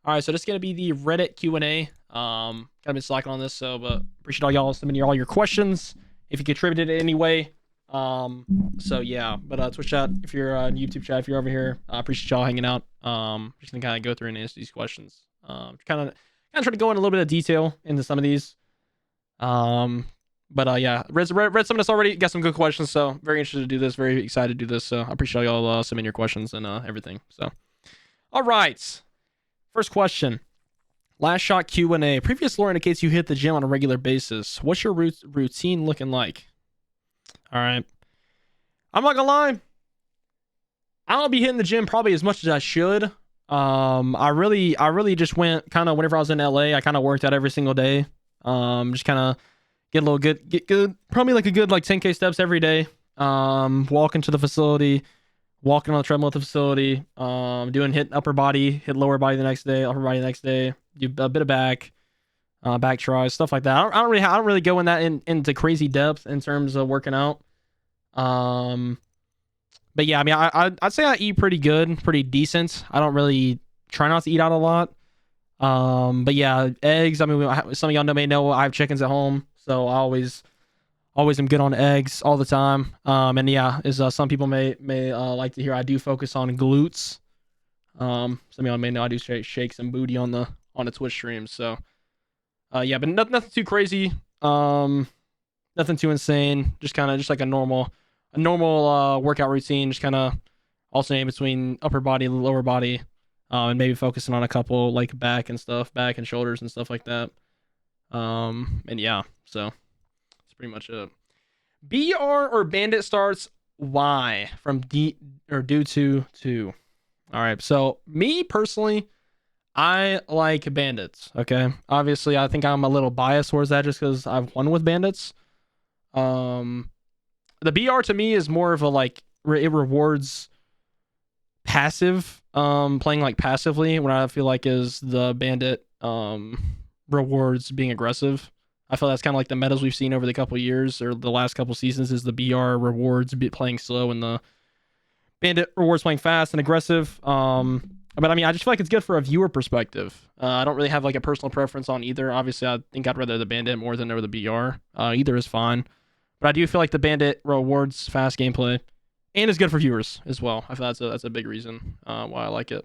All right, so this is gonna be the Reddit Q&A. Kind of been slacking on this, but appreciate all y'all submitting all your questions. If you contributed in any way, so yeah. But Twitch chat, if you're on YouTube chat, if you're over here, I appreciate y'all hanging out. Just gonna kind of go through and answer these questions. Kind of try to go in a little bit of detail into some of these. But yeah, read some of this already. Got some good questions, so very interested to do this. Very excited to do this. So I appreciate y'all submitting your questions and everything. So, all right. First question. Lastshot Q&A. Previous lore indicates you hit the gym on a regular basis. What's your routine looking like? All right. I'm not gonna lie. I don't be hitting the gym probably as much as I should. I really just went kind of whenever I was in LA. I kind of worked out every single day. Just kind of get good. Probably like a good 10K steps every day. Walking to the facility. Walking on the treadmill at the facility, hit upper body, hit lower body the next day, upper body the next day, do a bit of back tries, stuff like that. I don't really go into crazy depth in terms of working out. But yeah, I mean, I'd say I eat pretty good, pretty decent. I don't really try not to eat out a lot. But yeah, eggs. I mean, some of y'all may know I have chickens at home, so I always am good on eggs all the time. And yeah, some people may like to hear, I do focus on glutes. Some of y'all may know I do shake some booty on the Twitch stream. So yeah, but nothing too crazy. Nothing too insane. Just like a normal workout routine. Just kind of alternating between upper body and lower body, and maybe focusing on a couple like back and shoulders and stuff like that. And yeah, so pretty much it. BR or bandit starts? Why? From D or due to. All right. So me personally, I like bandits. Okay. Obviously, I think I'm a little biased towards that just because I've won with bandits. The BR to me is more of a it rewards passive. Playing passively when I feel like is the bandit rewards being aggressive. I feel that's kind of like the metas we've seen over the couple years or the last couple seasons is the BR rewards playing slow and the bandit rewards playing fast and aggressive. But I mean, I just feel like it's good for a viewer perspective. I don't really have a personal preference on either. Obviously, I think I'd rather the bandit more than over the BR. Either is fine. But I do feel like the bandit rewards fast gameplay and is good for viewers as well. I feel that's a big reason why I like it.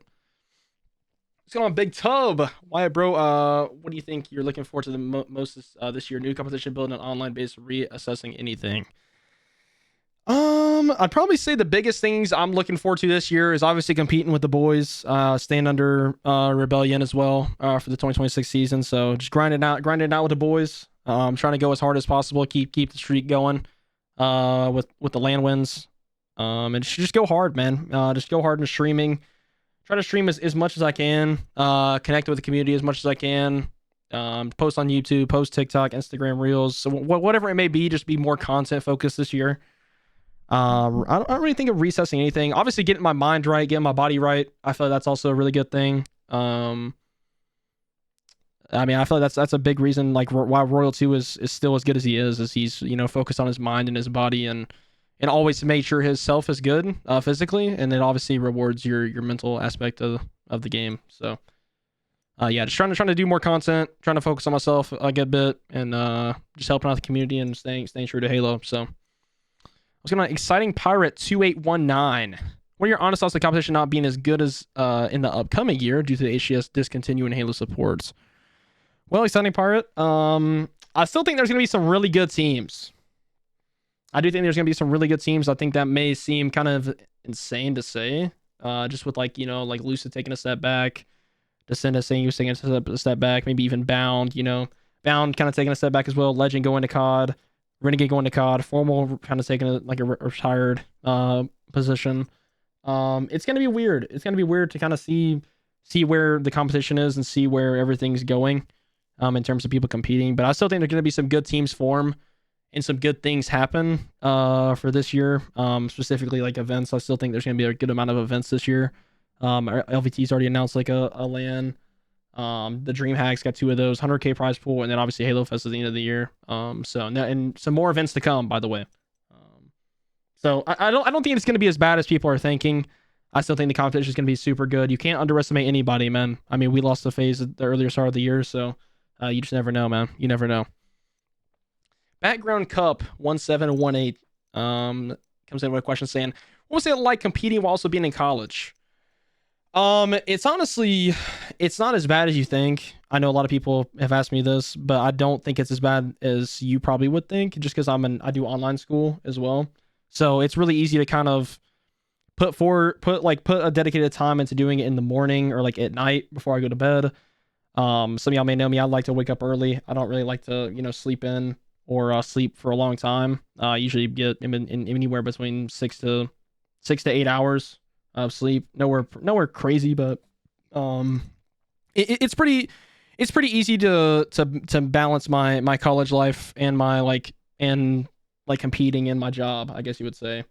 What's going on, Big Tub? Why, bro? What do you think you're looking forward to the most this year? New competition, building an online-based reassessing anything. I'd probably say the biggest things I'm looking forward to this year is obviously competing with the boys, staying under Rebellion as well for the 2026 season. So just grinding out with the boys. Trying to go as hard as possible, keep the streak going with the land wins. And just go hard, man. Just go hard in streaming. Try to stream as much as I can, connect with the community as much as I can, post on YouTube, post TikTok, Instagram Reels, so whatever it may be, just be more content focused this year. I don't really think of recessing anything. Obviously, getting my mind right, getting my body right, I feel like that's also a really good thing. I mean, I feel like that's a big reason why Royal 2 is still as good as he is he's focused on his mind and his body and always to make sure his self is good physically, and it obviously rewards your mental aspect of the game. So yeah, just trying to do more content, trying to focus on myself a good bit, and just helping out the community and staying true to Halo. So I was going to exciting pirate 2819. What are your honest thoughts on the competition not being as good as in the upcoming year due to the HCS discontinuing Halo supports? Well, exciting pirate. I still think there's going to be some really good teams. I do think there's going to be some really good teams. I think that may seem kind of insane to say, just with Lucid taking a step back, Descendant saying he was taking a step back, maybe even Bound, Bound kind of taking a step back as well, Legend going to COD, Renegade going to COD, Formal kind of taking a retired position. It's going to be weird. It's going to be weird to kind of see where the competition is and see where everything's going in terms of people competing. But I still think there's going to be some good teams form and some good things happen for this year, specifically events. I still think there's going to be a good amount of events this year. LVT's already announced a LAN. The DreamHack's got 2 of those, 100K prize pool, and then obviously Halo Fest at the end of the year. And some more events to come, by the way. So I don't think it's going to be as bad as people are thinking. I still think the competition is going to be super good. You can't underestimate anybody, man. I mean, we lost the phase at the earlier start of the year, so you just never know, man. You never know. Background Cup 1718 comes in with a question saying, "What was it like competing while also being in college?" It's honestly, it's not as bad as you think. I know a lot of people have asked me this, but I don't think it's as bad as you probably would think, just because I do online school as well. So it's really easy to kind of put a dedicated time into doing it in the morning or like at night before I go to bed. Some of y'all may know me. I like to wake up early. I don't really like to, sleep in or sleep for a long time. I usually get in anywhere between 6 to 8 hours of sleep. Nowhere crazy, but it's pretty easy to balance my college life and my competing in my job, I guess you would say.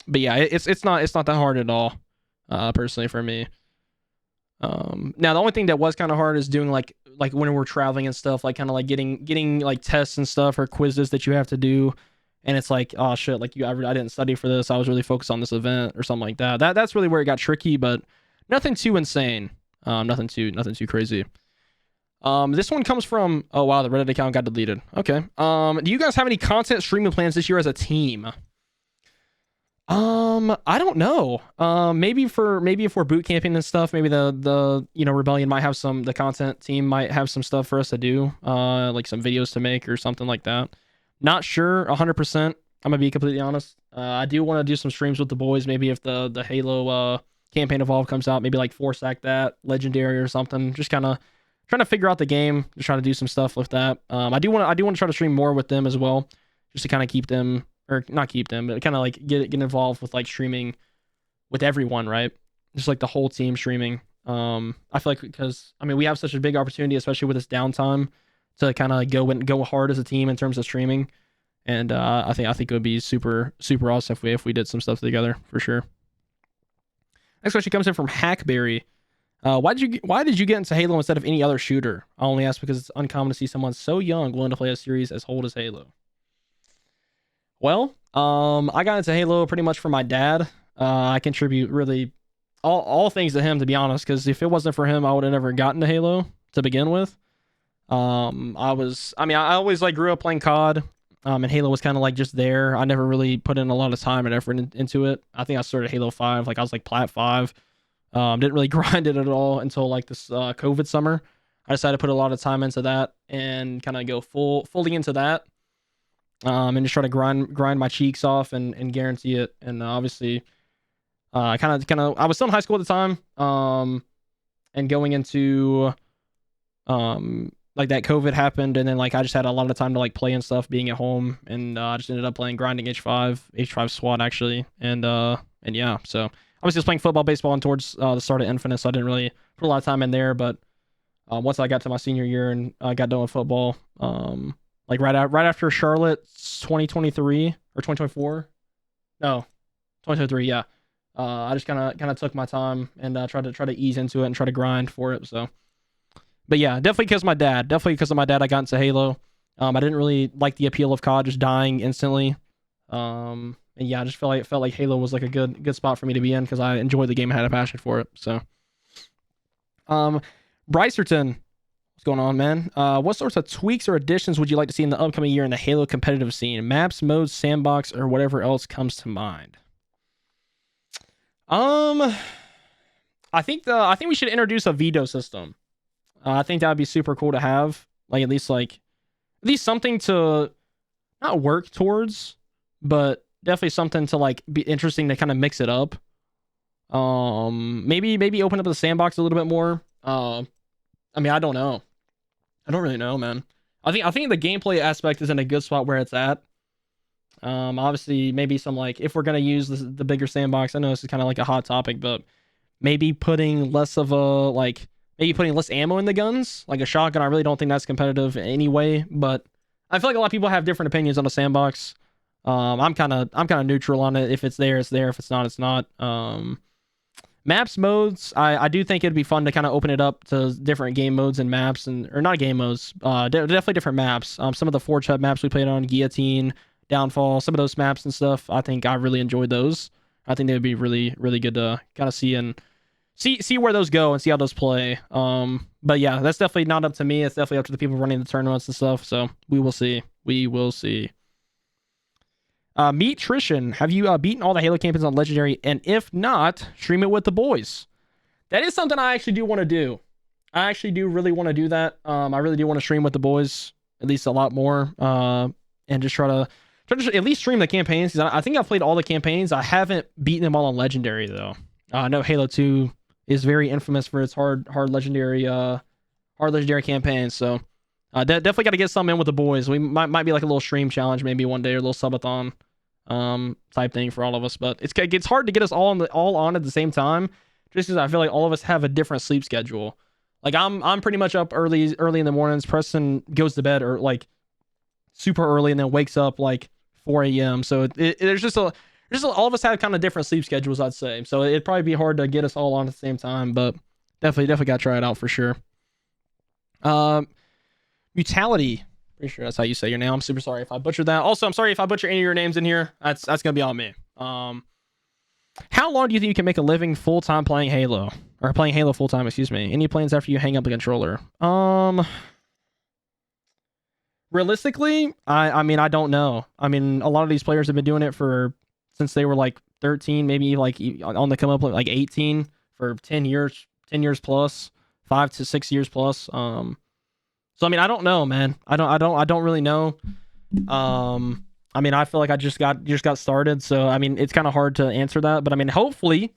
But yeah, it's not that hard at all, personally for me. Now the only thing that was kind of hard is doing like when we're traveling and stuff, like kind of like getting like tests and stuff or quizzes that you have to do, and it's like, oh shit, like I didn't study for this. I was really focused on this event or something like that. That's really where it got tricky, but nothing too insane. Nothing too crazy. This one comes from, oh wow, the Reddit account got deleted. Okay. Do you guys have any content streaming plans this year as a team? I don't know. Maybe if we're boot camping and stuff, maybe the Rebellion might have the content team might have some stuff for us to do, like some videos to make or something like that. Not sure 100%. I'm gonna be completely honest. I do want to do some streams with the boys. Maybe if the Halo campaign evolve comes out, maybe like 4-stack that legendary or something. Just kind of trying to figure out the game, just trying to do some stuff with that. I do want to try to stream more with them as well, just to kind of keep them, or not keep them, but kind of like get involved with like streaming with everyone, right? Just like the whole team streaming. I feel like because we have such a big opportunity, especially with this downtime, to kind of go hard as a team in terms of streaming, and I think it would be super awesome if we did some stuff together for sure. Next question comes in from Hackberry. Why did you get into Halo instead of any other shooter? I only ask because it's uncommon to see someone so young willing to play a series as old as Halo. Well, I got into Halo pretty much for my dad. I contribute really all things to him, to be honest, because if it wasn't for him, I would have never gotten to Halo to begin with. I always like grew up playing COD, and Halo was kind of like just there. I never really put in a lot of time and effort into it. I think I started Halo 5, like I was like Plat 5. Didn't really grind it at all until like this COVID summer. I decided to put a lot of time into that and kind of go fully into that. And just try to grind my cheeks off and guarantee it. And obviously, I was still in high school at the time. And going into like that COVID happened, and then like I just had a lot of time to like play and stuff, being at home, and I just ended up grinding H5 SWAT actually, and yeah. So I was just playing football, baseball, and towards the start of Infinite, so I didn't really put a lot of time in there. But once I got to my senior year and I got done with football, like right after Charlotte's 2023 or 2024, no, 2023, yeah. I just kind of took my time and tried to ease into it and try to grind for it. So, but yeah, definitely because of my dad. I got into Halo. I didn't really like the appeal of COD just dying instantly. And yeah, I just felt like Halo was like a good spot for me to be in because I enjoyed the game and had a passion for it. So, Brycerton, what's going on, man? What sorts of tweaks or additions would you like to see in the upcoming year in the Halo competitive scene? Maps, modes, sandbox, or whatever else comes to mind. I think we should introduce a veto system. I think that would be super cool to have, like at least something to not work towards, but definitely something to like be interesting to kind of mix it up. Maybe open up the sandbox a little bit more. I don't know. I don't really know, man. I think the gameplay aspect is in a good spot where it's at. Obviously, maybe some like if we're gonna use the bigger sandbox. I know this is kind of like a hot topic, but maybe putting less ammo in the guns, like a shotgun. I really don't think that's competitive anyway. But I feel like a lot of people have different opinions on a sandbox. I'm kind of neutral on it. If it's there, it's there. If it's not, it's not. Maps, modes, I do think it'd be fun to kind of open it up to different game modes and maps, or not game modes, definitely different maps. Some of the Forge Hub maps we played on, Guillotine, Downfall, some of those maps and stuff, I think I really enjoyed those. I think they would be really, really good to kind of see where those go and see how those play. But yeah, that's definitely not up to me. It's definitely up to the people running the tournaments and stuff. So we will see. We will see. Meet Trishan. Have you beaten all the Halo campaigns on Legendary? And if not, stream it with the boys. That is something I actually do want to do. I actually do really want to do that. I really do want to stream with the boys at least a lot more. And just try to at least stream the campaigns. Because I think I've played all the campaigns. I haven't beaten them all on Legendary though. I know Halo 2 is very infamous for its hard legendary campaigns. So definitely got to get something in with the boys. We might be like a little stream challenge maybe one day, or a little subathon type thing for all of us. But it's hard to get us all on at the same time, just because I feel like all of us have a different sleep schedule. Like I'm pretty much up early in the mornings. Preston goes to bed or like super early and then wakes up like 4 a.m. So there's just all of us have kind of different sleep schedules, I'd say. So it'd probably be hard to get us all on at the same time, but definitely got to try it out for sure. Mutality. Pretty sure that's how you say your name. I'm super sorry if I butchered that. Also, I'm sorry if I butcher any of your names in here. That's going to be on me. How long do you think you can make a living full-time playing Halo? Or playing Halo full-time, excuse me. Any plans after you hang up the controller? Realistically, I mean, I don't know. I mean, a lot of these players have been doing it since they were like 13, maybe like on the come up like 18 for 10 years plus, 5 to 6 years plus. So I mean, I don't know, man. I don't really know. I mean, I feel like I just got started, so I mean, it's kind of hard to answer that, but I mean, hopefully,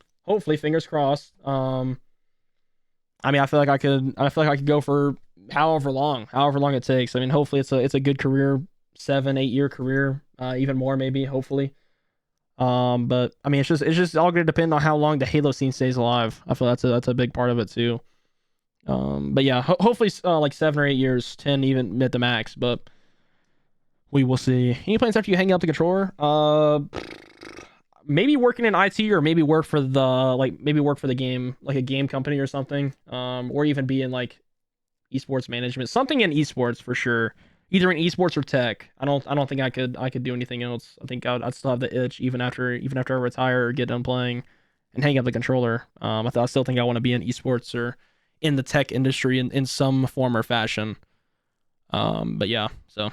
fingers crossed. I mean, I feel like I could go for however long it takes. I mean, hopefully it's a good career, 7-8 year career, even more maybe, hopefully. But I mean, it's just all going to depend on how long the Halo scene stays alive. I feel that's a big part of it too. But yeah, hopefully like 7 or 8 years, 10 even at the max, but we will see. Any plans after you hang up the controller? Maybe working in IT, or maybe work for the game, like a game company or something. Or even be in like esports management, something in esports for sure. Either in esports or tech. I don't think I could do anything else. I think I'd still have the itch even after I retire or get done playing and hang up the controller. I still think I want to be in esports or in the tech industry in some form or fashion. But yeah, so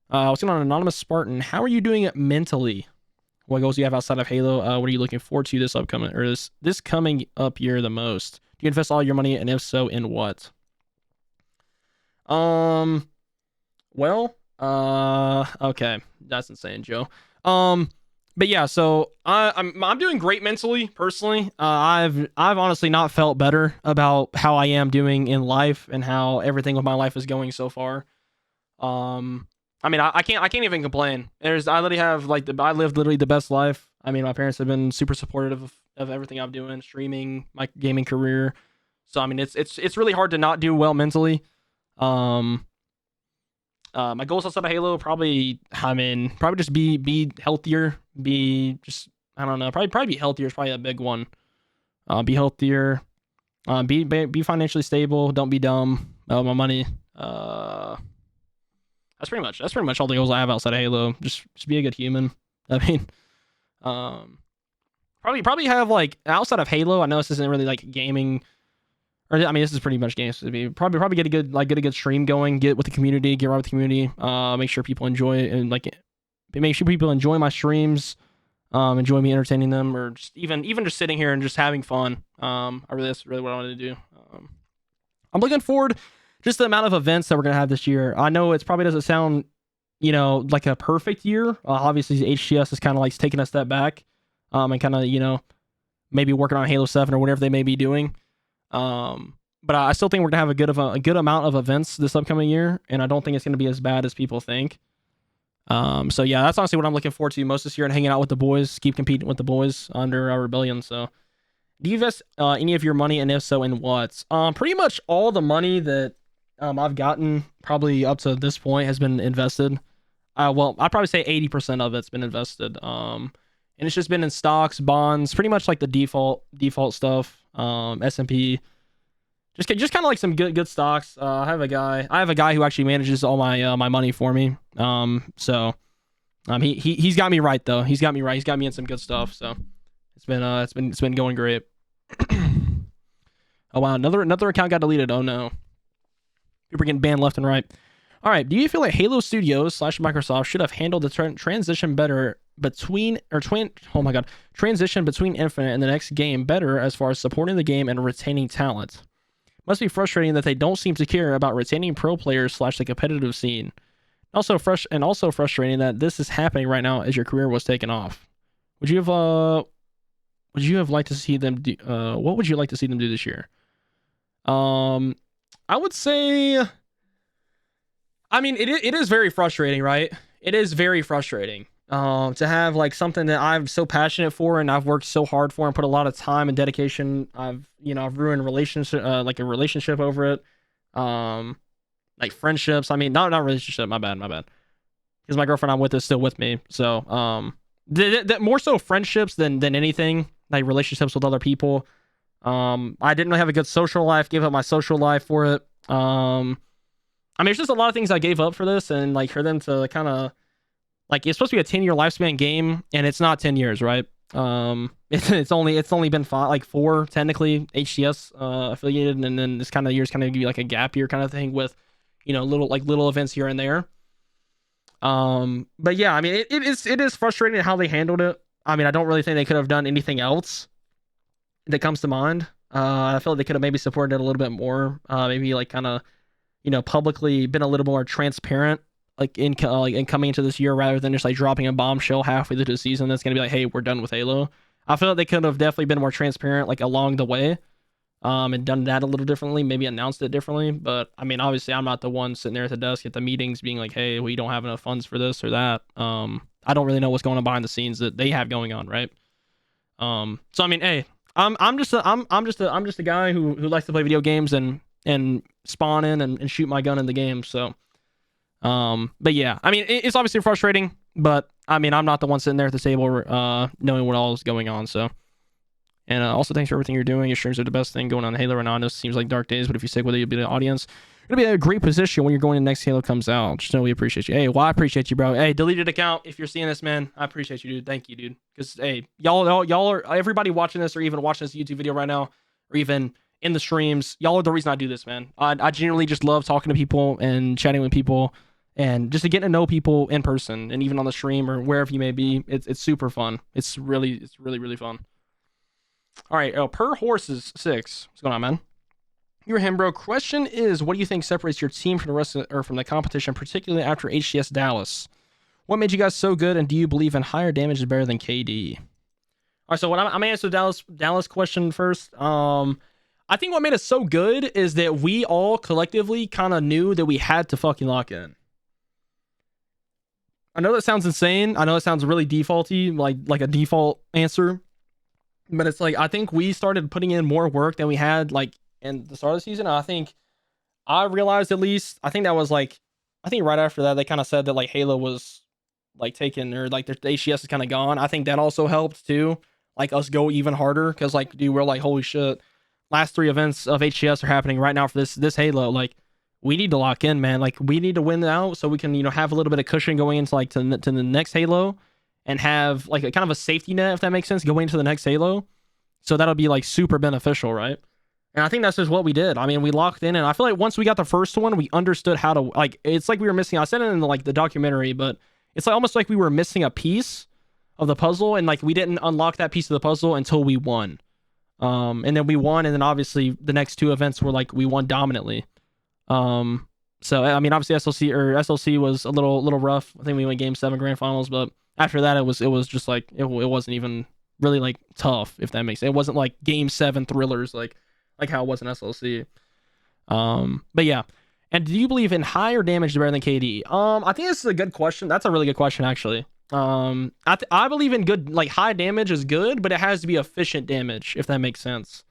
I was going on Anonymous Spartan. How are you doing it mentally? What goals do you have outside of Halo? What are you looking forward to this coming up year the most? Do you invest all your money, and if so, in what? Well, okay, that's insane, Joe. But yeah, so I'm doing great mentally, personally. I've honestly not felt better about how I am doing in life and how everything with my life is going so far. I mean, I can't even complain. I lived literally the best life. I mean, my parents have been super supportive of everything I'm doing, streaming, my gaming career. So I mean, it's really hard to not do well mentally. My goals outside of Halo probably just be healthier. I don't know. Probably be healthier is probably a big one. Be healthier. Be financially stable. Don't be dumb about my money. That's pretty much all the goals I have outside of Halo. Just be a good human. I mean, probably have like outside of Halo. I know this isn't really like gaming, or I mean this is pretty much games. Probably get a good stream going. Get with the community. Get right with the community. Make sure people enjoy it and like make sure people enjoy my streams. Enjoy me entertaining them, or just even just sitting here and just having fun. That's really what I want to do. I'm looking forward. Just the amount of events that we're going to have this year. I know it probably doesn't sound, like a perfect year. Obviously, HTS is kind of like taking a step back and kind of, maybe working on Halo 7 or whatever they may be doing. But I still think we're going to have a good amount of events this upcoming year, and I don't think it's going to be as bad as people think. So, yeah, that's honestly what I'm looking forward to most this year, and hanging out with the boys, keep competing with the boys under our Rebellion. So, do you invest any of your money, and if so, in what? Pretty much all the money that I've gotten probably up to this point has been invested. Well, I'd probably say 80% of it's been invested. And it's just been in stocks, bonds, pretty much like the default stuff. S&P, just kind of like some good stocks. I have a guy who actually manages all my money for me. So He's got me right though. He's got me right. He's got me in some good stuff. So it's been going great. Oh wow, another account got deleted. Oh no, people are getting banned left and right. All right, do you feel like Halo Studios / Microsoft should have handled the transition better transition between Infinite and the next game better as far as supporting the game and retaining talent? Must be frustrating that they don't seem to care about retaining pro players / the competitive scene. Also frustrating that this is happening right now as your career was taken off. Would you have liked to see them do? What would you like to see them do this year? I would say. I mean, it is very frustrating, right? It is very frustrating to have like something that I'm so passionate for and I've worked so hard for and put a lot of time and dedication. I've ruined a relationship over it. Like friendships. I mean, not relationship. My bad. Because my girlfriend I'm with is still with me. So more so friendships than anything. Like relationships with other people. I didn't really have a good social life. Gave up my social life for it. I mean, it's just a lot of things I gave up for this, and like for them to kind of like it's supposed to be a 10-year lifespan game, and it's not 10 years, right? It's only been 4 technically HCS affiliated, and then this kind of year's kind of give you like a gap year kind of thing with little events here and there. But yeah, I mean, it is frustrating how they handled it. I mean, I don't really think they could have done anything else that comes to mind. I feel like they could have maybe supported it a little bit more. Maybe like kind of, publicly been a little more transparent, like in coming into this year rather than just like dropping a bombshell halfway through the season that's gonna be like, hey, we're done with Halo. I feel like they could have definitely been more transparent like along the way, and done that a little differently, maybe announced it differently. But I mean, obviously, I'm not the one sitting there at the desk at the meetings being like, hey, we don't have enough funds for this or that. I don't really know what's going on behind the scenes that they have going on, right? So I mean, hey, I'm just a guy who likes to play video games and spawn in and shoot my gun in the game. So, but yeah, I mean, it's obviously frustrating, but I mean, I'm not the one sitting there at the table, knowing what all is going on. So, and also thanks for everything you're doing. Your streams are the best thing going on in Halo right now. It seems like dark days, but if you stick with it, you'll be the audience. You're gonna be in a great position when you're going to next Halo comes out. Just know we appreciate you. Hey, well, I appreciate you, bro. Hey, deleted account. If you're seeing this, man, I appreciate you, dude. Thank you, dude. Because hey, y'all are everybody watching this or even watching this YouTube video right now, or even in the streams, y'all are the reason I do this, man. I genuinely just love talking to people and chatting with people and just to get to know people in person and even on the stream or wherever you may be. It's super fun. It's really fun. All right, per horses 6. What's going on, man? You're him, bro. Question is, what do you think separates your team from the rest of, or from the competition, particularly after HCS Dallas? What made you guys so good, and do you believe in higher damage is better than KD? All right, so I'm gonna answer Dallas question first. I think what made us so good is that we all collectively kind of knew that we had to fucking lock in. I know that sounds insane. I know it sounds really defaulty, like a default answer, but it's like I think we started putting in more work than we had like in the start of the season. I think I realized at least, I think that was like, I think right after that, they kind of said that like Halo was like taken or like the HCS is kind of gone. I think that also helped too. Like us go even harder. Cause like, dude, we're like, holy shit, last 3 events of HCS are happening right now for this Halo. Like we need to lock in, man. Like we need to win out so we can, have a little bit of cushion going into like to the next Halo and have like a kind of a safety net, if that makes sense, going into the next Halo. So that'll be like super beneficial, right? And I think that's just what we did. I mean, we locked in, and I feel like once we got the first one, we understood how to, like, it's like we were missing, I said it in the documentary, but it's like almost like we were missing a piece of the puzzle, and like we didn't unlock that piece of the puzzle until we won. And then we won, and then obviously the next 2 events were like we won dominantly. So I mean, obviously SLC was a little rough. I think we went Game 7 Grand Finals, but after that it was just like it wasn't even really like tough, if that makes sense. It wasn't like Game 7 thrillers like how it was in SLC. But yeah. And do you believe in higher damage better than KD? I think this is a good question. That's a really good question, actually. I believe in good, like high damage is good, but it has to be efficient damage, if that makes sense.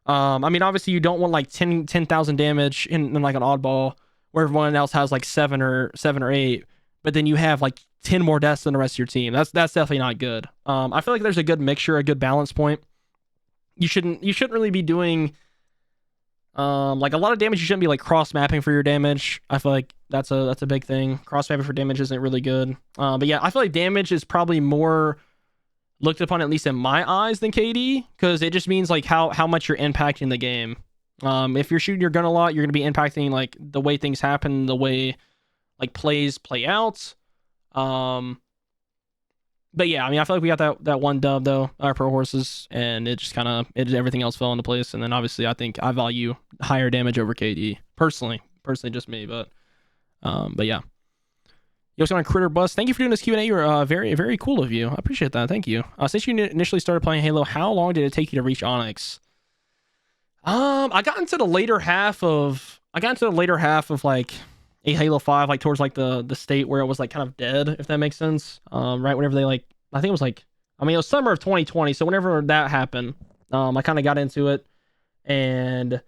I mean, obviously you don't want like 10,000 damage in like an oddball where everyone else has like 7 or 8, but then you have like 10 more deaths than the rest of your team. That's definitely not good. I feel like there's a good mixture, a good balance point. You shouldn't really be doing Like a lot of damage, you shouldn't be like cross mapping for your damage. I feel like that's a big thing. Cross mapping for damage isn't really good. But yeah, I feel like damage is probably more looked upon, at least in my eyes, than KD, because it just means like how much you're impacting the game. If you're shooting your gun a lot, you're gonna be impacting like the way things happen, the way like plays play out. But yeah, I mean, I feel like we got that one dub though, our pro horses, and it just kind of everything else fell into place. And then obviously, I think I value higher damage over KD personally, just me. But yeah. Yo, what's going on, Critter Bus? Thank you for doing this Q&A. You're very, very cool of you. I appreciate that. Thank you. Since you initially started playing Halo, how long did it take you to reach Onyx? I got into the later half of like a Halo 5, like towards like the state where it was like kind of dead, if that makes sense. Right whenever they like, I think it was like, I mean, it was summer of 2020, so whenever that happened, I kind of got into it, and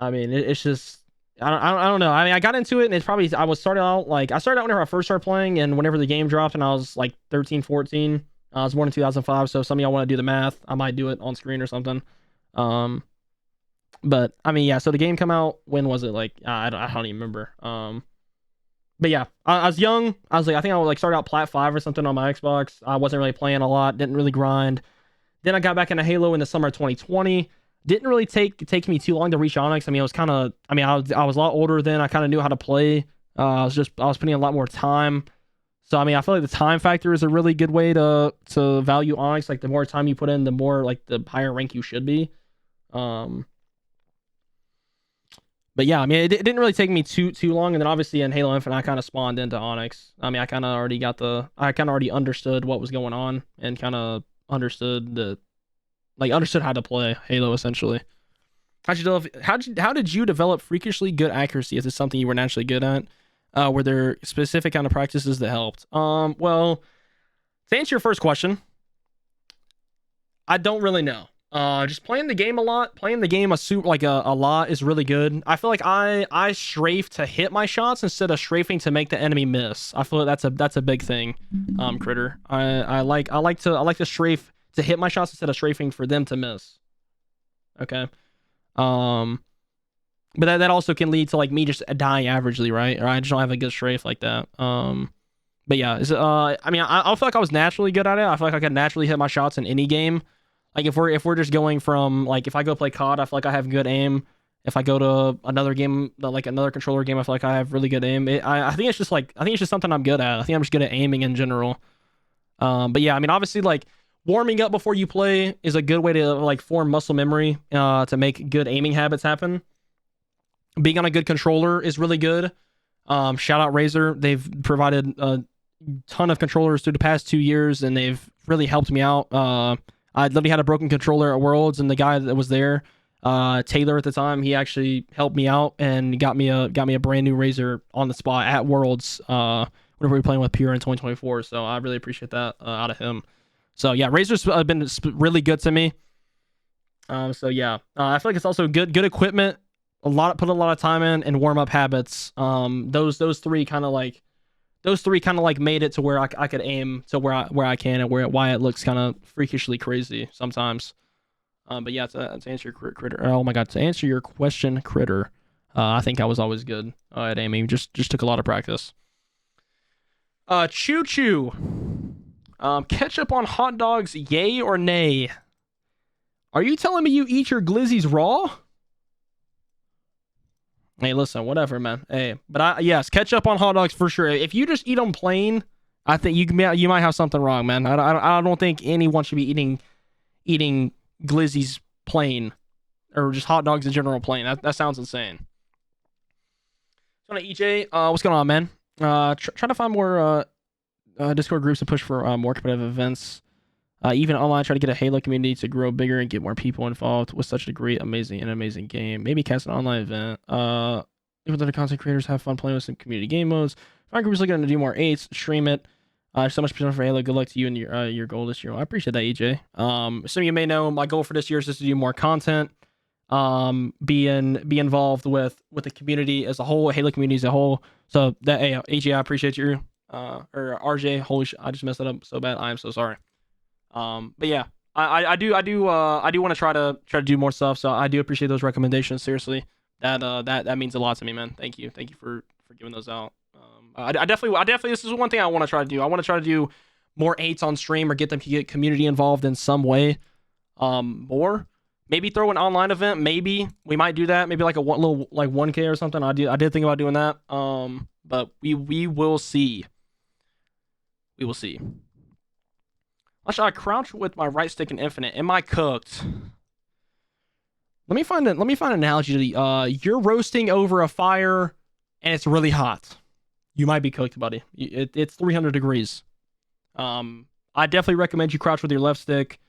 I mean, it's just, I don't know. I mean, I got into it, and it's probably, I started out whenever I first started playing, and whenever the game dropped, and I was like 13, 14. I was born in 2005, so if some of y'all want to do the math, I might do it on screen or something. But I mean, yeah. So the game come out, when was it? Like, I don't even remember. But yeah, I was young. I was like, I think I would like start out Plat 5 or something on my Xbox. I wasn't really playing a lot. Didn't really grind. Then I got back into Halo in the summer of 2020. Didn't really take me too long to reach Onyx. I mean, I was a lot older then. I kind of knew how to play. I was putting in a lot more time. So I mean, I feel like the time factor is a really good way to value Onyx. Like the more time you put in, the more like the higher rank you should be. But yeah, I mean, it didn't really take me too long, and then obviously in Halo Infinite, I kind of spawned into Onyx. I mean, I kind of already understood what was going on, and kind of understood how to play Halo essentially. How did you develop freakishly good accuracy? Is it something you were naturally good at? Were there specific kind of practices that helped? Well, to answer your first question, I don't really know. Just playing the game a lot, a lot is really good. I feel like I strafe to hit my shots instead of strafing to make the enemy miss. I feel like that's a big thing, Critter. I like to strafe to hit my shots instead of strafing for them to miss. Okay. But that also can lead to like me just dying averagely, right? Or I just don't have a good strafe like that. But yeah, I mean, I feel like I was naturally good at it. I feel like I could naturally hit my shots in any game. Like if we're just going from like, if I go play COD, I feel like I have good aim. If I go to another game, like another controller game, I feel like I have really good aim. I think it's just something I'm good at. I think I'm just good at aiming in general. But yeah, I mean, obviously like warming up before you play is a good way to like form muscle memory, to make good aiming habits happen. Being on a good controller is really good. Shout out RAZER. They've provided a ton of controllers through the past 2 years, and they've really helped me out. I literally had a broken controller at Worlds, and the guy that was there, Taylor at the time, he actually helped me out and got me a brand new RAZER on the spot at Worlds, whenever we were playing with Pure in 2024. So I really appreciate that out of him. So yeah, RAZER's been really good to me. So yeah, I feel like it's also good equipment. Put a lot of time in, and warm up habits. Those three kind of like made it to where I could aim to where I can, and why it looks kind of freakishly crazy sometimes. But yeah, to answer your critter. Oh my god, to answer your question, Critter. I think I was always good at aiming. Just took a lot of practice. Choo Choo. Ketchup on hot dogs, yay or nay? Are you telling me you eat your glizzies raw? Hey, listen, whatever, man. Hey, but yes, ketchup on hot dogs for sure. If you just eat them plain, I think you might have something wrong, man. I don't think anyone should be eating glizzies plain, or just hot dogs in general plain. That sounds insane. So, EJ, what's going on, man? Trying to find more Discord groups to push for more competitive events. Even online, try to get a Halo community to grow bigger and get more people involved with such a great, amazing game. Maybe cast an online event. Even though the content creators have fun playing with some community game modes. Find groups looking to do more 8s, stream it. So much potential for Halo. Good luck to you and your goal this year. I appreciate that, EJ. Some of you may know my goal for this year is just to do more content. Be involved with the community as a whole, Halo community as a whole. So that, hey, AJ, I appreciate you. Or RJ, holy shit, I just messed that up so bad. I am so sorry. But yeah, I do want to try to do more stuff. So I do appreciate those recommendations. Seriously, that means a lot to me, man. Thank you for giving those out. I definitely this is one thing I want to try to do. I want to try to do more eights on stream or get them to get community involved in some way. More. Maybe throw an online event. Maybe we might do that. Maybe like a little like 1K or something. I did think about doing that. But we will see. We will see. Should I crouch with my right stick in Infinite? Am I cooked? Let me find an analogy to you're roasting over a fire and it's really hot. You might be cooked, buddy. It's 300 degrees. I definitely recommend you crouch with your left stick.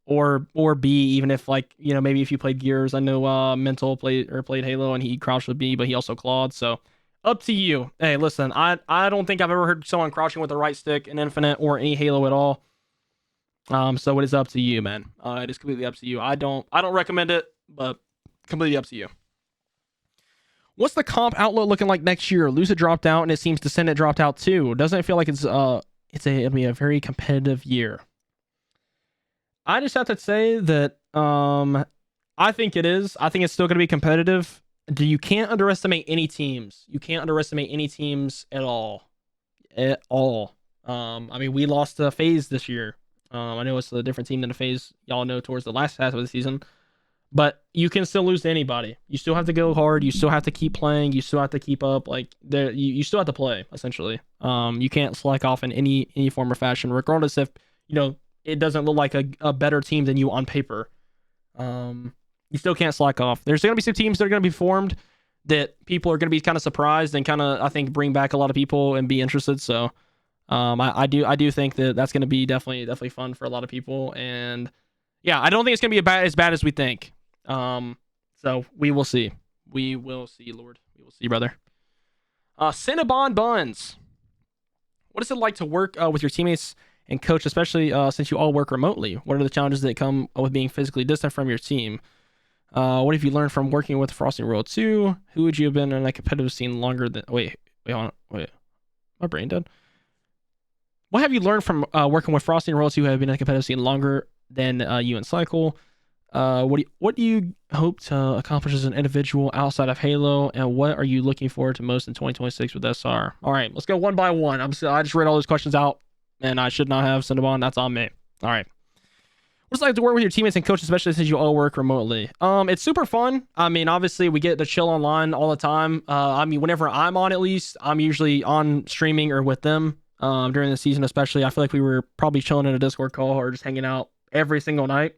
Or B, even if like, you know, maybe if you played Gears. I know Mental played Halo and he crouched with B, but he also clawed. So up to you. Hey, listen, I don't think I've ever heard someone crouching with the right stick in Infinite or any Halo at all. So it is up to you, man. It is completely up to you. I don't recommend it, but completely up to you. What's the comp outlook looking like next year? Lucid dropped out, and it seems Descendant dropped out too. Doesn't it feel like it'll be a very competitive year? I just have to say that I think it is. I think it's still going to be competitive. You can't underestimate any teams. You can't underestimate any teams at all. At all. I mean, we lost to FaZe this year. I know it's a different team than the FaZe y'all know towards the last half of the season. But you can still lose to anybody. You still have to go hard. You still have to keep playing. You still have to keep up. Like you still have to play, essentially. You can't slack off in any form or fashion, regardless if, you know, it doesn't look like a better team than you on paper. You still can't slack off. There's going to be some teams that are going to be formed that people are going to be kind of surprised and kind of, I think, bring back a lot of people and be interested. So I do think that that's going to be definitely fun for a lot of people. And yeah, I don't think it's going to be as bad as we think. So we will see. We will see, Lord. We will see, brother. Cinnabon Buns. What is it like to work with your teammates and coach, especially since you all work remotely? What are the challenges that come with being physically distant from your team? What have you learned from working with Frosting World 2? Who would you have been in a competitive scene longer than... Wait. My brain dead. What have you learned from working with Frosting World 2 who have been in a competitive scene longer than you and Cycle? What do you hope to accomplish as an individual outside of Halo, and what are you looking forward to most in 2026 with SR? All right, let's go one by one. I just read all those questions out, and I should not have Cinnabon. That's on me. All right. What's it like to work with your teammates and coaches, especially since you all work remotely? It's super fun. I mean, obviously, we get to chill online all the time. I mean, whenever I'm on, at least, I'm usually on streaming or with them during the season, especially. I feel like we were probably chilling in a Discord call or just hanging out every single night.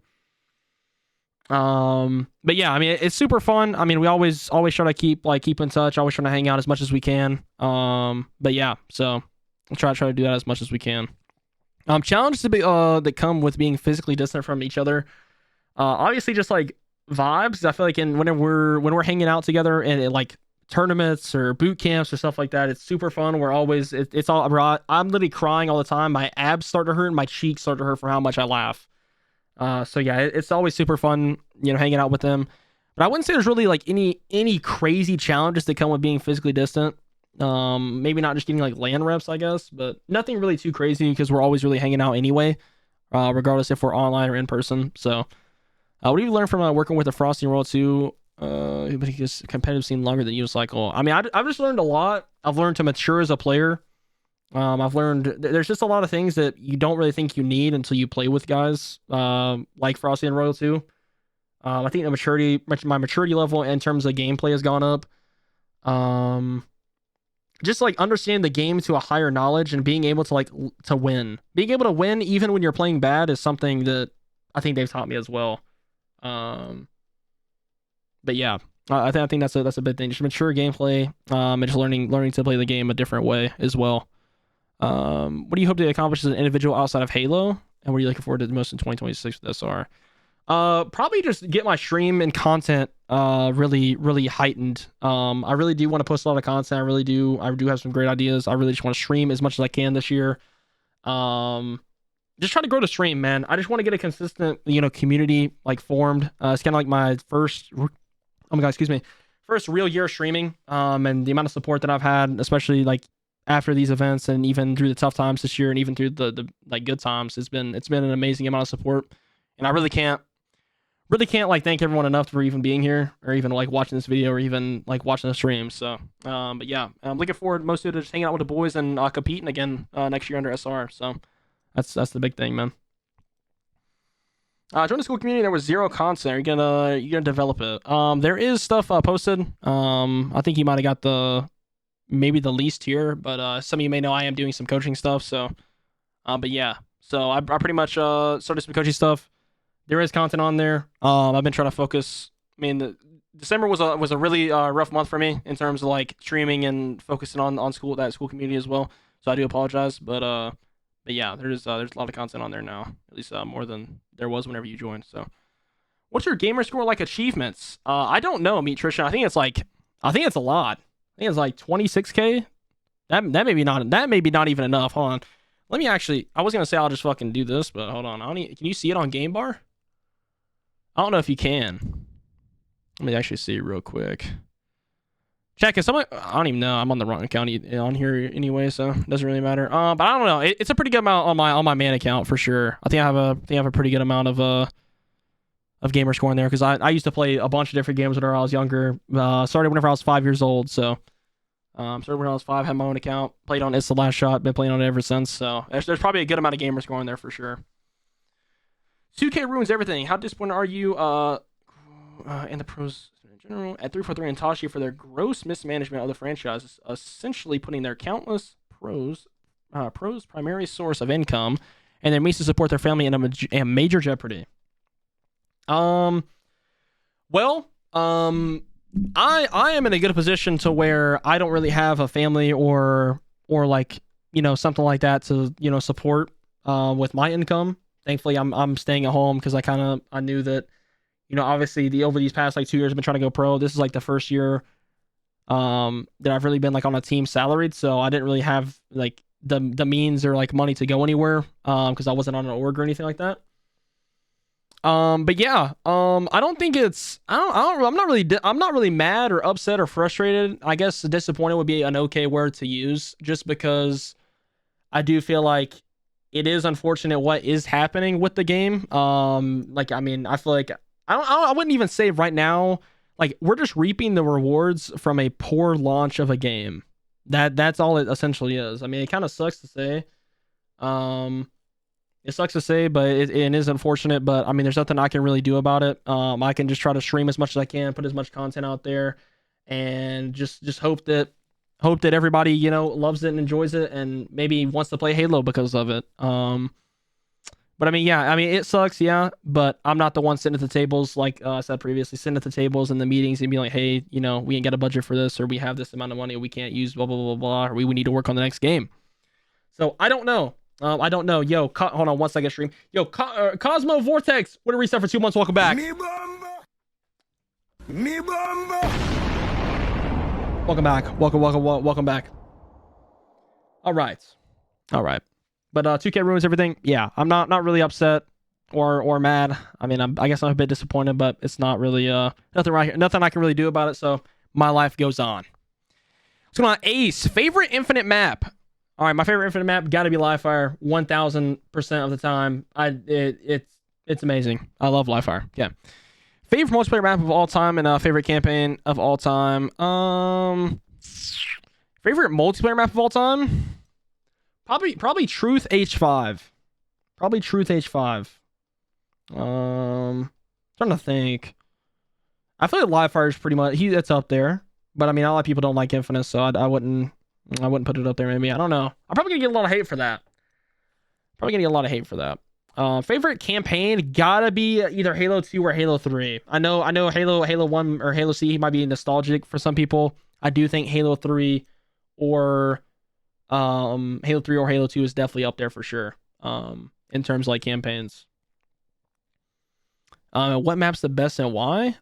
But yeah, I mean, it's super fun. I mean, we always try to keep in touch, always trying to hang out as much as we can. But yeah, so we'll try to do that as much as we can. Challenges that come with being physically distant from each other. Obviously just like vibes. I feel like when we're hanging out together and like tournaments or boot camps or stuff like that, it's super fun. We're always, it's all, I'm literally crying all the time. My abs start to hurt and my cheeks start to hurt for how much I laugh. So yeah, it's always super fun, you know, hanging out with them. But I wouldn't say there's really like any crazy challenges that come with being physically distant. Maybe not just getting like LAN reps, I guess, but nothing really too crazy because we're always really hanging out anyway, regardless if we're online or in person. So, what do you learn from working with the Frosting World 2? Because competitive scene longer than Unicycle. I mean, I've just learned a lot. I've learned to mature as a player. I've learned there's just a lot of things that you don't really think you need until you play with guys like Frosty and Royal 2. I think my maturity level in terms of gameplay has gone up. Just like understanding the game to a higher knowledge and being able to win. Being able to win even when you're playing bad is something that I think they've taught me as well. But yeah, I think that's a big thing. Just mature gameplay, and just learning to play the game a different way as well. What do you hope to accomplish as an individual outside of Halo? And what are you looking forward to the most in 2026 with SR? Probably just get my stream and content really heightened. I really do want to post a lot of content. I do have some great ideas. I really just want to stream as much as I can this year. Just trying to grow the stream, man. I just want to get a consistent, community like formed. It's kind of like my first real year streaming. And the amount of support that I've had, especially like after these events, and even through the tough times this year, and even through the like good times. It's been an amazing amount of support, and I really can't like thank everyone enough for even being here, or even like watching this video, or even like watching the stream. So but yeah, I'm looking forward mostly to just hanging out with the boys and competing again next year under SR. So that's the big thing, man. Join the school community. There was zero content. You're gonna develop it. There is stuff posted. I think you might have got maybe the least tier, but some of you may know I am doing some coaching stuff. So but yeah, so I pretty much started some coaching stuff. There is content on there. I've been trying to focus. I mean, December was a really rough month for me in terms of like streaming and focusing on school community as well. So I do apologize, but yeah, there's a lot of content on there now. At least more than there was whenever you joined. So, what's your gamer score like achievements? I don't know, Meat Trishan. I think it's a lot. I think it's like 26K. That may be not even enough. Hold on. Let me actually. I was gonna say I'll just fucking do this, but hold on. Can you see it on Game Bar? I don't know if you can. Let me actually see it real quick. Check it. I don't even know. I'm on the wrong account on here anyway, so it doesn't really matter. But I don't know. It's a pretty good amount on my main account for sure. I think I have a pretty good amount of gamer score in there, because I used to play a bunch of different games when I was younger. Started whenever I was 5 years old. So started when I was 5. Had my own account. Played on itzthelastshot. Been playing on it ever since. So there's probably a good amount of gamer score in there for sure. 2K ruins everything. How disappointed are you and the pros in general at 343 and Tashi for their gross mismanagement of the franchise, essentially putting their countless pros primary source of income and their means to support their family in a major jeopardy? I am in a good position to where I don't really have a family or like, something like that to, support with my income. Thankfully, I'm staying at home because I knew that, obviously over these past like 2 years I've been trying to go pro. This is like the first year that I've really been like on a team salaried, so I didn't really have like the means or like money to go anywhere because I wasn't on an org or anything like that. But yeah, I don't think it's I'm not really mad or upset or frustrated. I guess disappointed would be an okay word to use, just because I do feel like it is unfortunate what is happening with the game. Like, I mean, I feel like I wouldn't even say right now, like, we're just reaping the rewards from a poor launch of a game. That's all it essentially is. I mean, it kind of sucks to say. It sucks to say, but it is unfortunate. But I mean, there's nothing I can really do about it. I can just try to stream as much as I can, put as much content out there, and just hope that everybody loves it and enjoys it, and maybe wants to play Halo because of it. But I mean, yeah, it sucks, yeah. But I'm not the one sitting at the tables, like I said previously, sitting at the tables in the meetings and be like, hey, we ain't got a budget for this, or we have this amount of money we can't use, blah blah blah blah, or we need to work on the next game. So I don't know. I don't know. Yo, hold on 1 second, stream. Yo, Cosmo Vortex, what a reset for 2 months. Welcome back. Me bomba. Welcome back. Welcome back. All right. But 2K ruins everything. Yeah, I'm not really upset or mad. I mean, I guess I'm a bit disappointed, but it's not really nothing I can really do about it. So my life goes on. What's going on, Ace? Favorite Infinite map? All right, my favorite Infinite map got to be Livefire, 1000% of the time. It's amazing. I love Livefire. Yeah. Favorite multiplayer map of all time and favorite campaign of all time. Favorite multiplayer map of all time? Probably Truth H5. Probably Truth H5. Trying to think. I feel like Livefire is pretty much it's up there. But I mean, a lot of people don't like Infinite, so I wouldn't put it up there. Maybe, I don't know. I'm probably gonna get a lot of hate for that. Favorite campaign gotta be either Halo 2 or Halo 3. I know Halo 1 or Halo C might be nostalgic for some people. I do think Halo 3 or Halo 3 or Halo 2 is definitely up there for sure. In terms of like campaigns. What map's the best and why?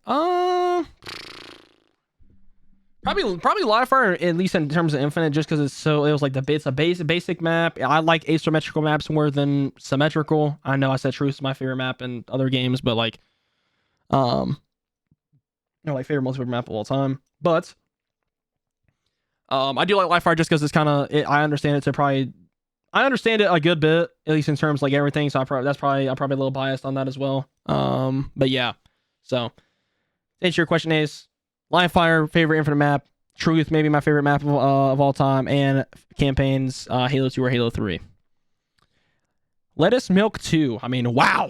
Probably Livefire, at least in terms of Infinite, just because it's a basic map. I like asymmetrical maps more than symmetrical. I know I said Truth is my favorite map in other games, but like favorite multiplayer map of all time. But I do like live fire just because it's kind of, I understand I understand it a good bit, at least in terms like everything. So I'm probably a little biased on that as well. But yeah. So to answer your question, Ace, live fire, favorite infinite map, Truth, maybe my favorite map of all time, and campaigns, Halo 2 or Halo 3. Lettuce Milk 2. I mean, wow.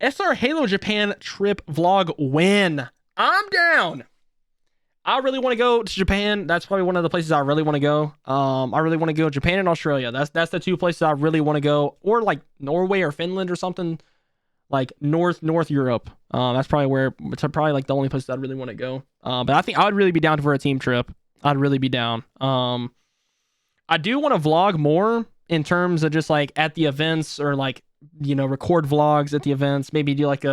SR Halo Japan trip vlog win. I'm down. I really want to go to Japan. That's probably one of the places I really want to go. I really want to go Japan and Australia. That's the two places I really want to go, or like Norway or Finland or something, like North Europe. That's probably like the only place I'd really want to go. But I think I would really be down for a team trip. I'd really be down. I do want to vlog more in terms of just like at the events, or like, you know, record vlogs at the events. Maybe do like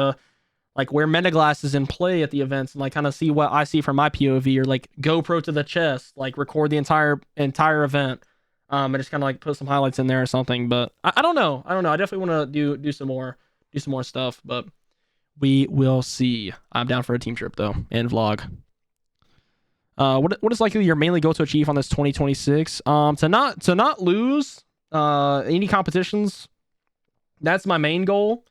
wear metaglasses and play at the events and like kind of see what I see from my POV, or like GoPro to the chest, like record the entire event, and just kind of like put some highlights in there or something. But I don't know. I definitely want to do some more stuff, but we will see. I'm down for a team trip though, and vlog. What is likely your mainly goal to achieve on this 2026? To not lose any competitions. That's my main goal.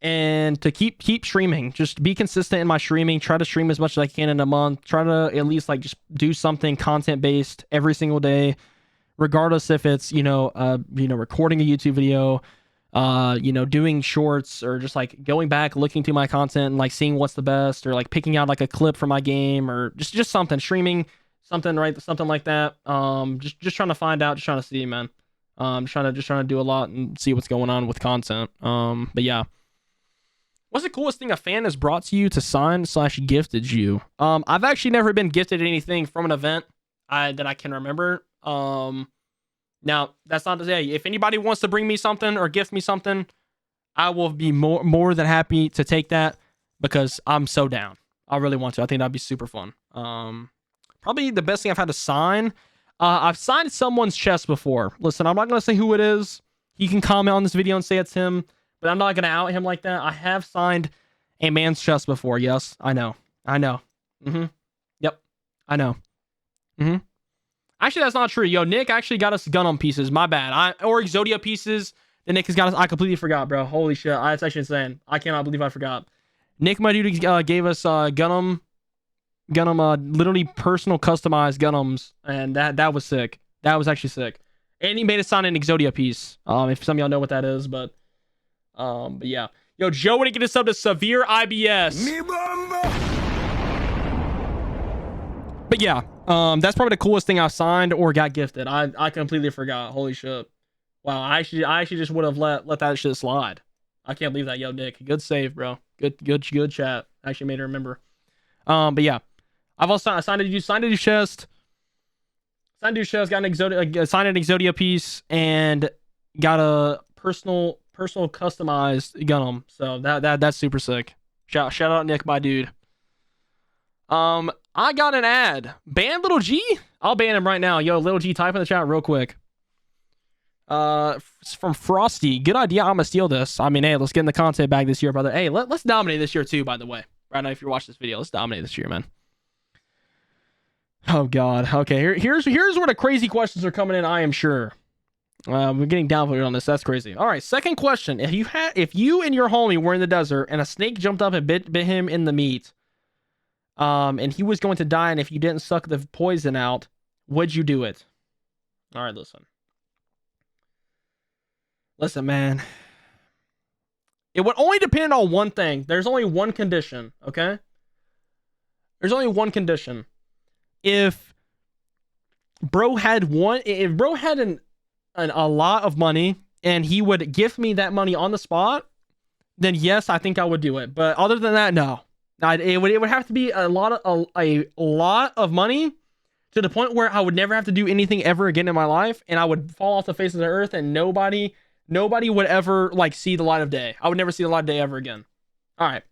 And to keep streaming, just be consistent in my streaming. Try to stream as much as I can in a month. Try to at least like just do something content based every single day, regardless if it's recording a YouTube video, doing shorts, or just like going back looking through my content and like seeing what's the best, or like picking out like a clip from my game, or just something, streaming something, right? Something like that. Just trying to find out, just trying to see, man. Just trying to do a lot and see what's going on with content. But yeah. What's the coolest thing a fan has brought to you to sign/gifted you? I've actually never been gifted anything from an event that I can remember. Now, that's not to say, if anybody wants to bring me something or gift me something, I will be more than happy to take that, because I'm so down. I really want to. I think that'd be super fun. Probably the best thing I've had to sign. I've signed someone's chest before. Listen, I'm not going to say who it is. He can comment on this video and say it's him, but I'm not going to out him like that. I have signed a man's chest before. Yes, I know. Yep, I know. Actually, that's not true. Yo, Nick actually got us Gundam pieces. My bad. Or Exodia pieces. Then Nick has got us. I completely forgot, bro. Holy shit. That's actually insane. I cannot believe I forgot. Nick, my dude, gave us Gundam, literally personal customized Gundams, and that was sick. That was actually sick. And he made us sign an Exodia piece. If some of y'all know what that is, but yeah. Yo, Joe, when he get us up to severe IBS. But yeah, that's probably the coolest thing I've signed or got gifted. I completely forgot. Holy shit. Wow, I actually just would have let that shit slide. I can't believe that. Yo, Nick, good save, bro. Good chat. Actually made her remember. But yeah, I've also signed a chest. Signed a chest. Got an signed an Exodia piece, and got a personal customized Gundam. So that's super sick. Shout out Nick, my dude. I got an ad. Ban Little G? I'll ban him right now. Yo, Little G, type in the chat real quick. It's from Frosty. Good idea. I'm gonna steal this. I mean, hey, let's get in the content bag this year, brother. Hey, let's dominate this year too, by the way. Right now, if you're watching this video, let's dominate this year, man. Oh God. Okay, here's where the crazy questions are coming in. I am sure. We're getting downvoted on this. That's crazy. All right, second question. If you and your homie were in the desert and a snake jumped up and bit him in the meat, and he was going to die, and if you didn't suck the poison out, would you do it? All right, listen, man. It would only depend on one thing. There's only one condition, okay? There's only one condition. If bro had a lot of money and he would gift me that money on the spot, then yes, I think I would do it. But other than that, no. It would have to be a lot of money, to the point where I would never have to do anything ever again in my life, and I would fall off the face of the earth, and nobody would ever like see the light of day. I would never see the light of day ever again. All right.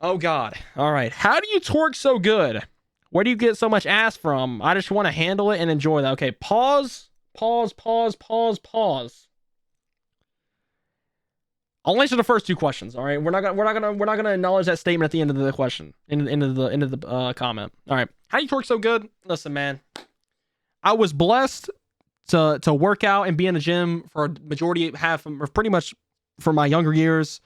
Oh God. All right. How do you twerk so good? Where do you get so much ass from? I just want to handle it and enjoy that. Okay. Pause. I'll answer the first two questions. All right, we're not gonna acknowledge that statement at the end of the question, end of the comment. All right, how do you twerk so good? Listen, man, I was blessed to work out and be in the gym for a majority, or pretty much for my younger years,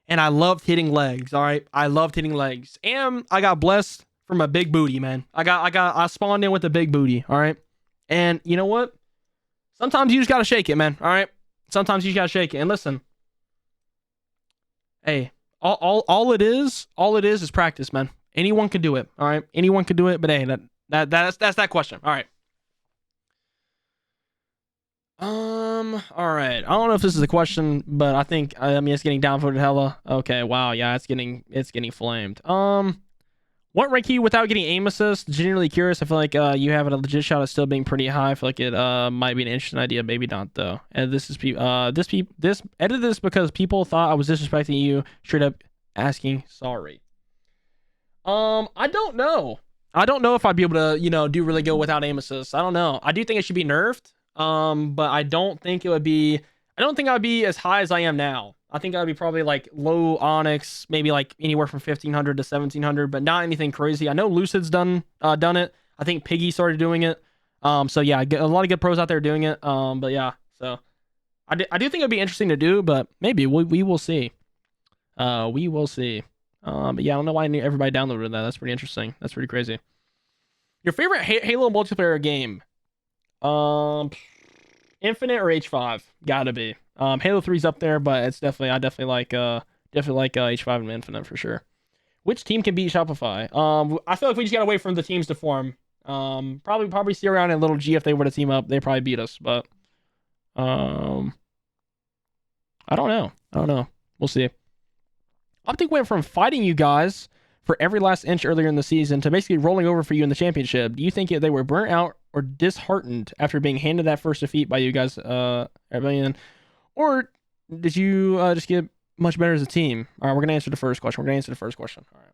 and I loved hitting legs. All right, I loved hitting legs, and I got blessed from a big booty, man. I spawned in with a big booty. All right, and you know what? Sometimes you just gotta shake it, man. All right, sometimes you just gotta shake it. And listen. Hey, all it is is practice, man. Anyone can do it. All right, anyone can do it. But hey, that's that question. All right. All right. I don't know if this is a question, but I mean it's getting downvoted hella. Okay. Wow. Yeah, it's getting flamed. What rank are you without getting aim assist? Genuinely curious. I feel like you have a legit shot at still being pretty high. I feel like it might be an interesting idea, maybe not though. And this edit this because people thought I was disrespecting you. Straight up asking sorry. I don't know. I don't know if I'd be able to do really good without aim assist. I don't know. I do think it should be nerfed. But I don't think I would be as high as I am now. I think I'd be probably like low Onyx, maybe like anywhere from 1500 to 1700, but not anything crazy. I know Lucid's done it. I think Piggy started doing it. So yeah, a lot of good pros out there doing it. But yeah, so I do think it'd be interesting to do, but maybe we will see. We will see. But yeah, I don't know why everybody downloaded that. That's pretty interesting. That's pretty crazy. Your favorite Halo multiplayer game? Infinite or H5? Gotta be. Halo 3's up there, but it's I definitely like H5 and Infinite for sure. Which team can beat Shopify? I feel like we just gotta wait for the teams to form. Probably see around in Little G if they were to team up, they probably beat us, but I don't know. We'll see. Optic went from fighting you guys for every last inch earlier in the season to basically rolling over for you in the championship. Do you think they were burnt out or disheartened after being handed that first defeat by you guys, Rebellion? Or did you just get much better as a team? All right, we're going to answer the first question. All right.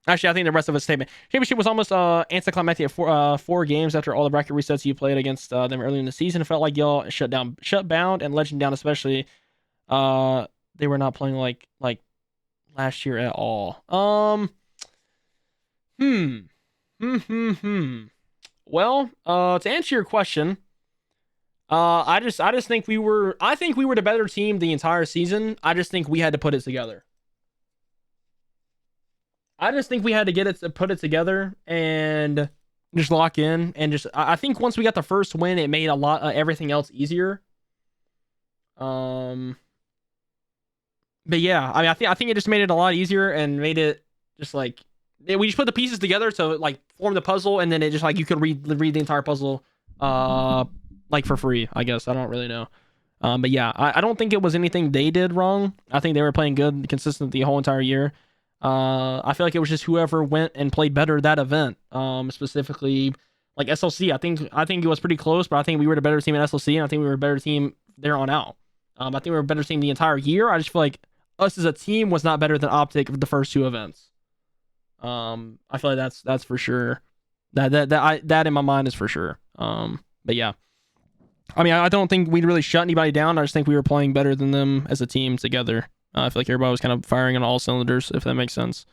Actually, I think the rest of it's statement. Championship was almost anticlimactic at 4 games after all the bracket resets you played against them early in the season. It felt like y'all shut Bound and Legend down, especially. They were not playing like last year at all. Well, to answer your question, I just think we were the better team the entire season. I just think we had to put it together. I just think we had to put it together and just lock in and just. I think once we got the first win, it made everything else easier. But yeah, I mean, I think it just made it a lot easier and made it just like we just put the pieces together to like form the puzzle, and then it just like you could read the entire puzzle, like for free. I guess I don't really know, but yeah, I don't think it was anything they did wrong. I think they were playing good, consistent the whole entire year. I feel like it was just whoever went and played better that event, specifically like SLC. I think it was pretty close, but I think we were the better team at SLC, and I think we were a better team there on out. I think we were a better team the entire year. I just feel like us as a team was not better than Optic for the first 2 events. I feel like that's for sure. That in my mind is for sure. But yeah, I mean, I don't think we really shut anybody down. I just think we were playing better than them as a team together. I feel like everybody was kind of firing on all cylinders, if that makes sense.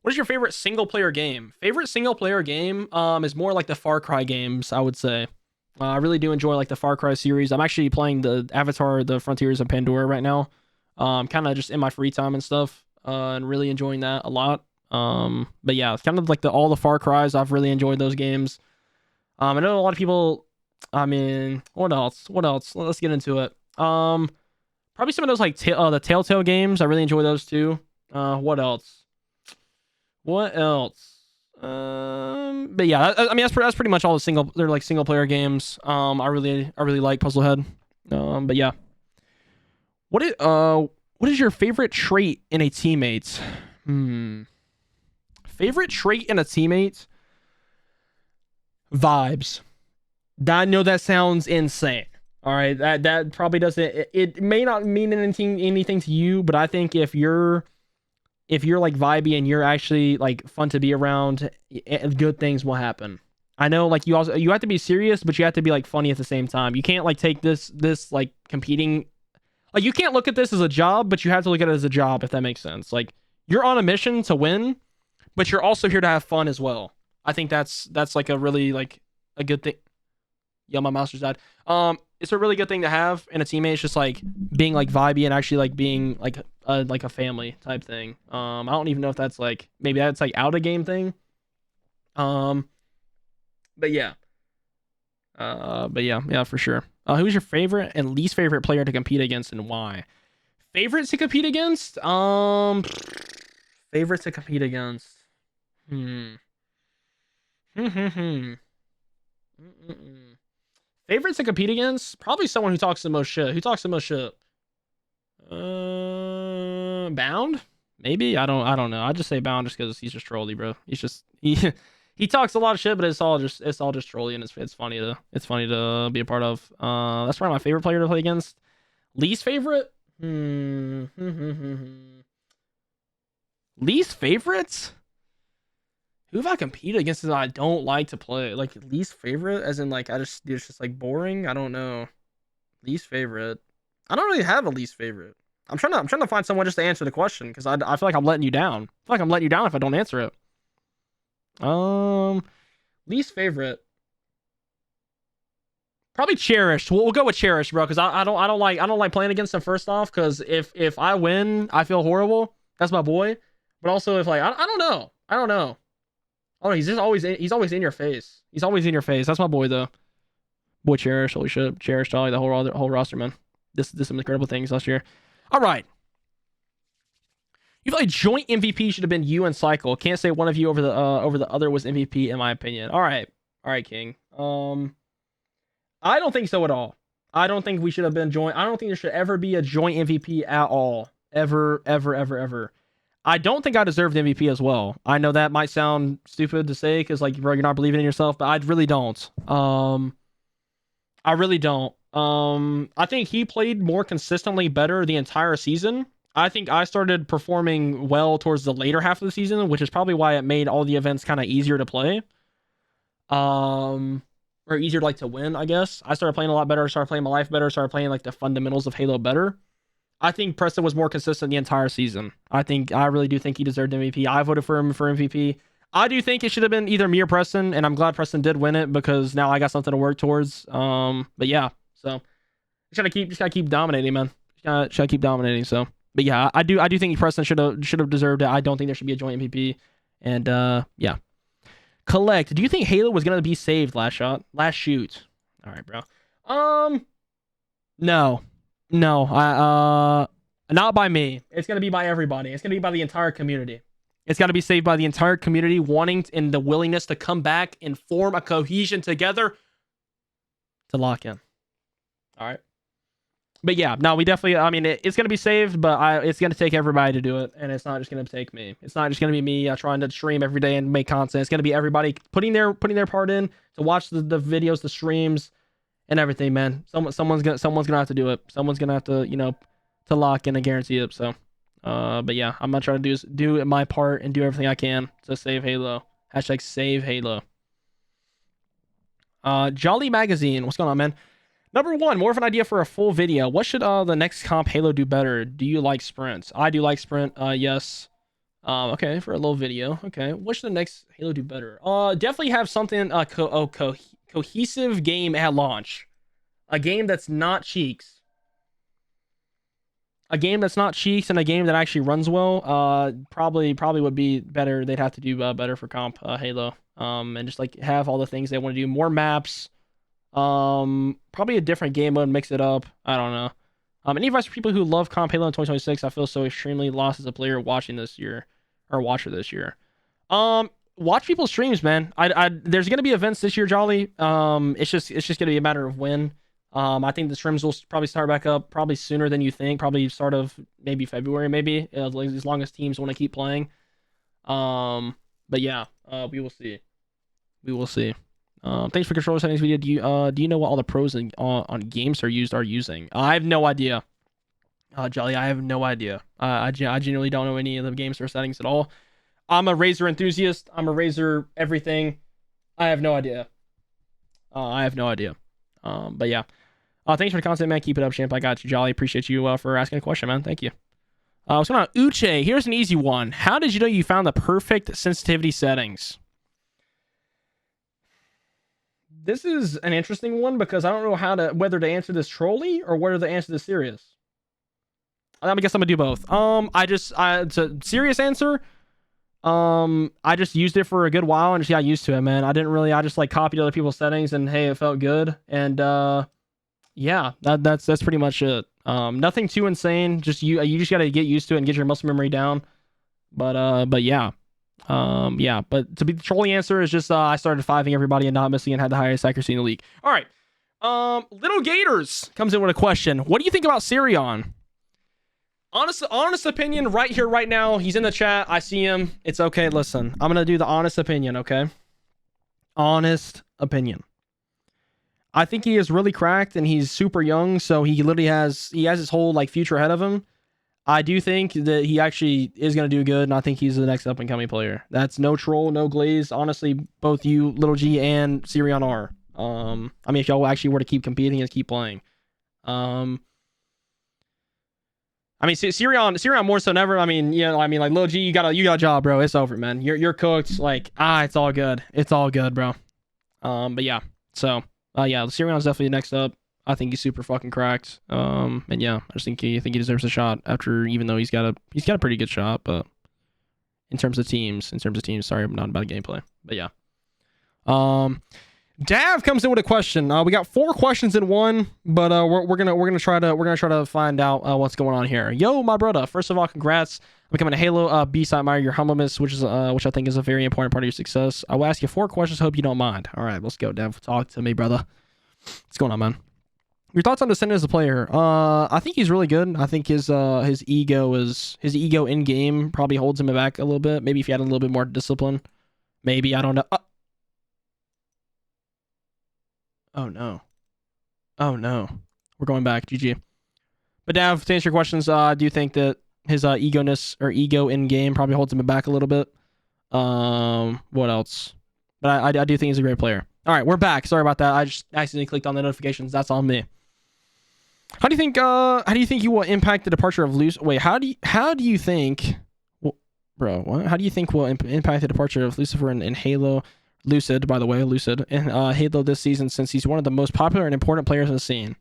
What is your favorite single player game? Favorite single player game is more like the Far Cry games, I would say. I really do enjoy like the Far Cry series. I'm actually playing the Avatar, the Frontiers of Pandora right now. Kind of just in my free time and stuff, and really enjoying that a lot. But yeah, it's kind of like all the Far Cries. I've really enjoyed those games. I know a lot of people. I mean, what else? Let's get into it. Probably some of those like the Telltale games. I really enjoy those too. What else? But yeah, I mean that's pretty much all the single player games. I really like Puzzlehead. But yeah. What is your favorite trait in a teammate? Favorite trait in a teammate? Vibes. I know that sounds insane. All right, that probably doesn't. It may not mean anything to you, but I think if you're like vibey and you're actually like fun to be around, good things will happen. I know like you have to be serious, but you have to be like funny at the same time. You can't like take this like competing. Like, you can't look at this as a job, but you have to look at it as a job, if that makes sense. Like, you're on a mission to win, but you're also here to have fun as well. I think that's like a really like a good thing. Yeah, my mouse just died. It's a really good thing to have in a teammate. It's just like being like vibey and actually like being like a family type thing. I don't even know if that's like, maybe that's like out of game thing. But yeah. Yeah, for sure. Who's your favorite and least favorite player to compete against and why? Favorites to compete against? Favorites to compete against. Favorites to compete against? Probably someone who talks the most shit. Who talks the most shit? Bound? Maybe? I don't know. I just say Bound just because he's just trolly, bro. He's just he talks a lot of shit, but it's all just trolly, and it's funny to be a part of. That's probably my favorite player to play against. Least favorite? Least favorites? Who have I competed against that I don't like to play? Like, least favorite, as in like it's just like boring. I don't know. Least favorite. I don't really have a least favorite. I'm trying to find someone just to answer the question because I feel like I'm letting you down. I feel like I'm letting you down if I don't answer it. Least favorite. Probably cherished. We'll go with cherished, bro, because I don't like playing against him first off, because if I win, I feel horrible. That's my boy. But also if like I don't know. Oh, he's always in your face. He's always in your face. That's my boy though. Boy, cherish. Holy shit, cherish Dolly, the whole roster, man. This some incredible things last year. All right. You feel like joint MVP should have been you and Cycle. Can't say one of you over the other was MVP in my opinion. All right, King. I don't think so at all. I don't think we should have been joint. I don't think there should ever be a joint MVP at all. Ever. I don't think I deserved MVP as well. I know that might sound stupid to say because, like, bro, you're not believing in yourself, but I really don't. I really don't. I think he played more consistently better the entire season. I think I started performing well towards the later half of the season, which is probably why it made all the events kind of easier to play. Or easier like to win, I guess. I started playing a lot better, started playing my life better, started playing like the fundamentals of Halo better. I think Preston was more consistent the entire season. I really do think he deserved MVP. I voted for him for MVP. I do think it should have been either me or Preston, and I'm glad Preston did win it because now I got something to work towards. But yeah, so just gotta keep dominating, man. Just gotta keep dominating. So, but yeah, I do think Preston should have deserved it. I don't think there should be a joint MVP. And yeah. Collect. Do you think Halo was gonna be saved last shoot? All right, bro. No. Not by me. It's gonna be by everybody. It's gonna be by the entire community. It's got to be saved by the entire community wanting and the willingness to come back and form a cohesion together to lock in. All right. But yeah, no, we definitely, I mean, it's going to be saved, but it's going to take everybody to do it. And it's not just going to take me. It's not just going to be me trying to stream every day and make content. It's going to be everybody putting their part in to watch the videos, the streams and everything, man. Someone's going to have to do it. Someone's going to have to, to lock in and guarantee it. So, but yeah, I'm gonna try to do my part and do everything I can to save Halo. # save Halo. Jolly Magazine, what's going on, man? Number 1, more of an idea for a full video. What should the next comp Halo do better? Do you like sprint? I do like sprint. Yes. Okay, for a little video. Okay, what should the next Halo do better? Definitely have something cohesive game at launch. A game that's not cheeks. A game that's not cheeks and a game that actually runs well, probably would be better. They'd have to do better for comp Halo, and just like have all the things they want to do. More maps, probably a different game mode, mix it up. I don't know. Any advice for people who love comp Halo in 2026? I feel so extremely lost as a player watching this year or watcher this year. Watch people's streams, man. There's gonna be events this year, Jolly. It's just gonna be a matter of when. I think the streams will probably start back up probably sooner than you think. Probably start of maybe February, maybe as long as teams want to keep playing. But yeah, we will see. Thanks for controller settings video. Do you know what all the pros on games are using? I have no idea. Jolly, I have no idea. I genuinely don't know any of the games or settings at all. I'm a RAZER enthusiast. I'm a RAZER everything. I have no idea. But yeah. Thanks for the content, man. Keep it up, champ. I got you, Jolly. Appreciate you for asking a question, man. Thank you. What's going on? Uche, here's an easy one. How did you know you found the perfect sensitivity settings? This is an interesting one because I don't know whether to answer this trolly or whether to answer this serious. I guess I'm gonna do both. it's a serious answer. I just used it for a good while and just got used to it, man. I just like copied other people's settings and hey, it felt good. And yeah, that's pretty much it. Nothing too insane. Just you just gotta get used to it and get your muscle memory down. But yeah. Yeah, but to be the trolling answer is just I started 5ing everybody and not missing and had the highest accuracy in the league. All right. Little Gators comes in with a question. What do you think about Sirion? Honest opinion right here, right now. He's in the chat. I see him. It's okay. Listen, I'm going to do the honest opinion, okay? Honest opinion. I think he is really cracked and he's super young, so he literally has his whole like future ahead of him. I do think that he actually is going to do good, and I think he's the next up-and-coming player. That's no troll, no glaze. Honestly, both you, Little G, and Sirion are. I mean, if y'all actually were to keep competing and keep playing. I mean, Sirion more so never. I mean, like Lil G, you got a job, bro. It's over, man. You're cooked. Like, it's all good. It's all good, bro. But yeah. So, yeah, Sirion's definitely next up. I think he's super fucking cracked. And yeah, I just think he deserves a shot even though he's got a pretty good shot, but in terms of teams, sorry, I'm not about gameplay. But yeah. Dav comes in with a question. We got 4 questions in one, but we're gonna try to find out what's going on here. Yo, my brother. First of all, congrats on becoming a Halo beast. I admire your humbleness, which I think is a very important part of your success. I will ask you 4 questions. Hope you don't mind. All right, let's go, Dav. Talk to me, brother. What's going on, man? Your thoughts on Descendant as a player? I think he's really good. I think his ego in game probably holds him back a little bit. Maybe if he had a little bit more discipline. Maybe, I don't know. Oh no. We're going back. GG. But Dav, to answer your questions, I do think that his ego in game probably holds him back a little bit. What else? But I do think he's a great player. All right, we're back. Sorry about that. I just accidentally clicked on the notifications. That's on me. How do you think you will impact the departure of Luce? Wait, how do you think? Well, bro, what? How do you think will impact the departure of Lucifer in Halo? Lucid, by the way, Lucid in Halo this season, since he's one of the most popular and important players in the scene.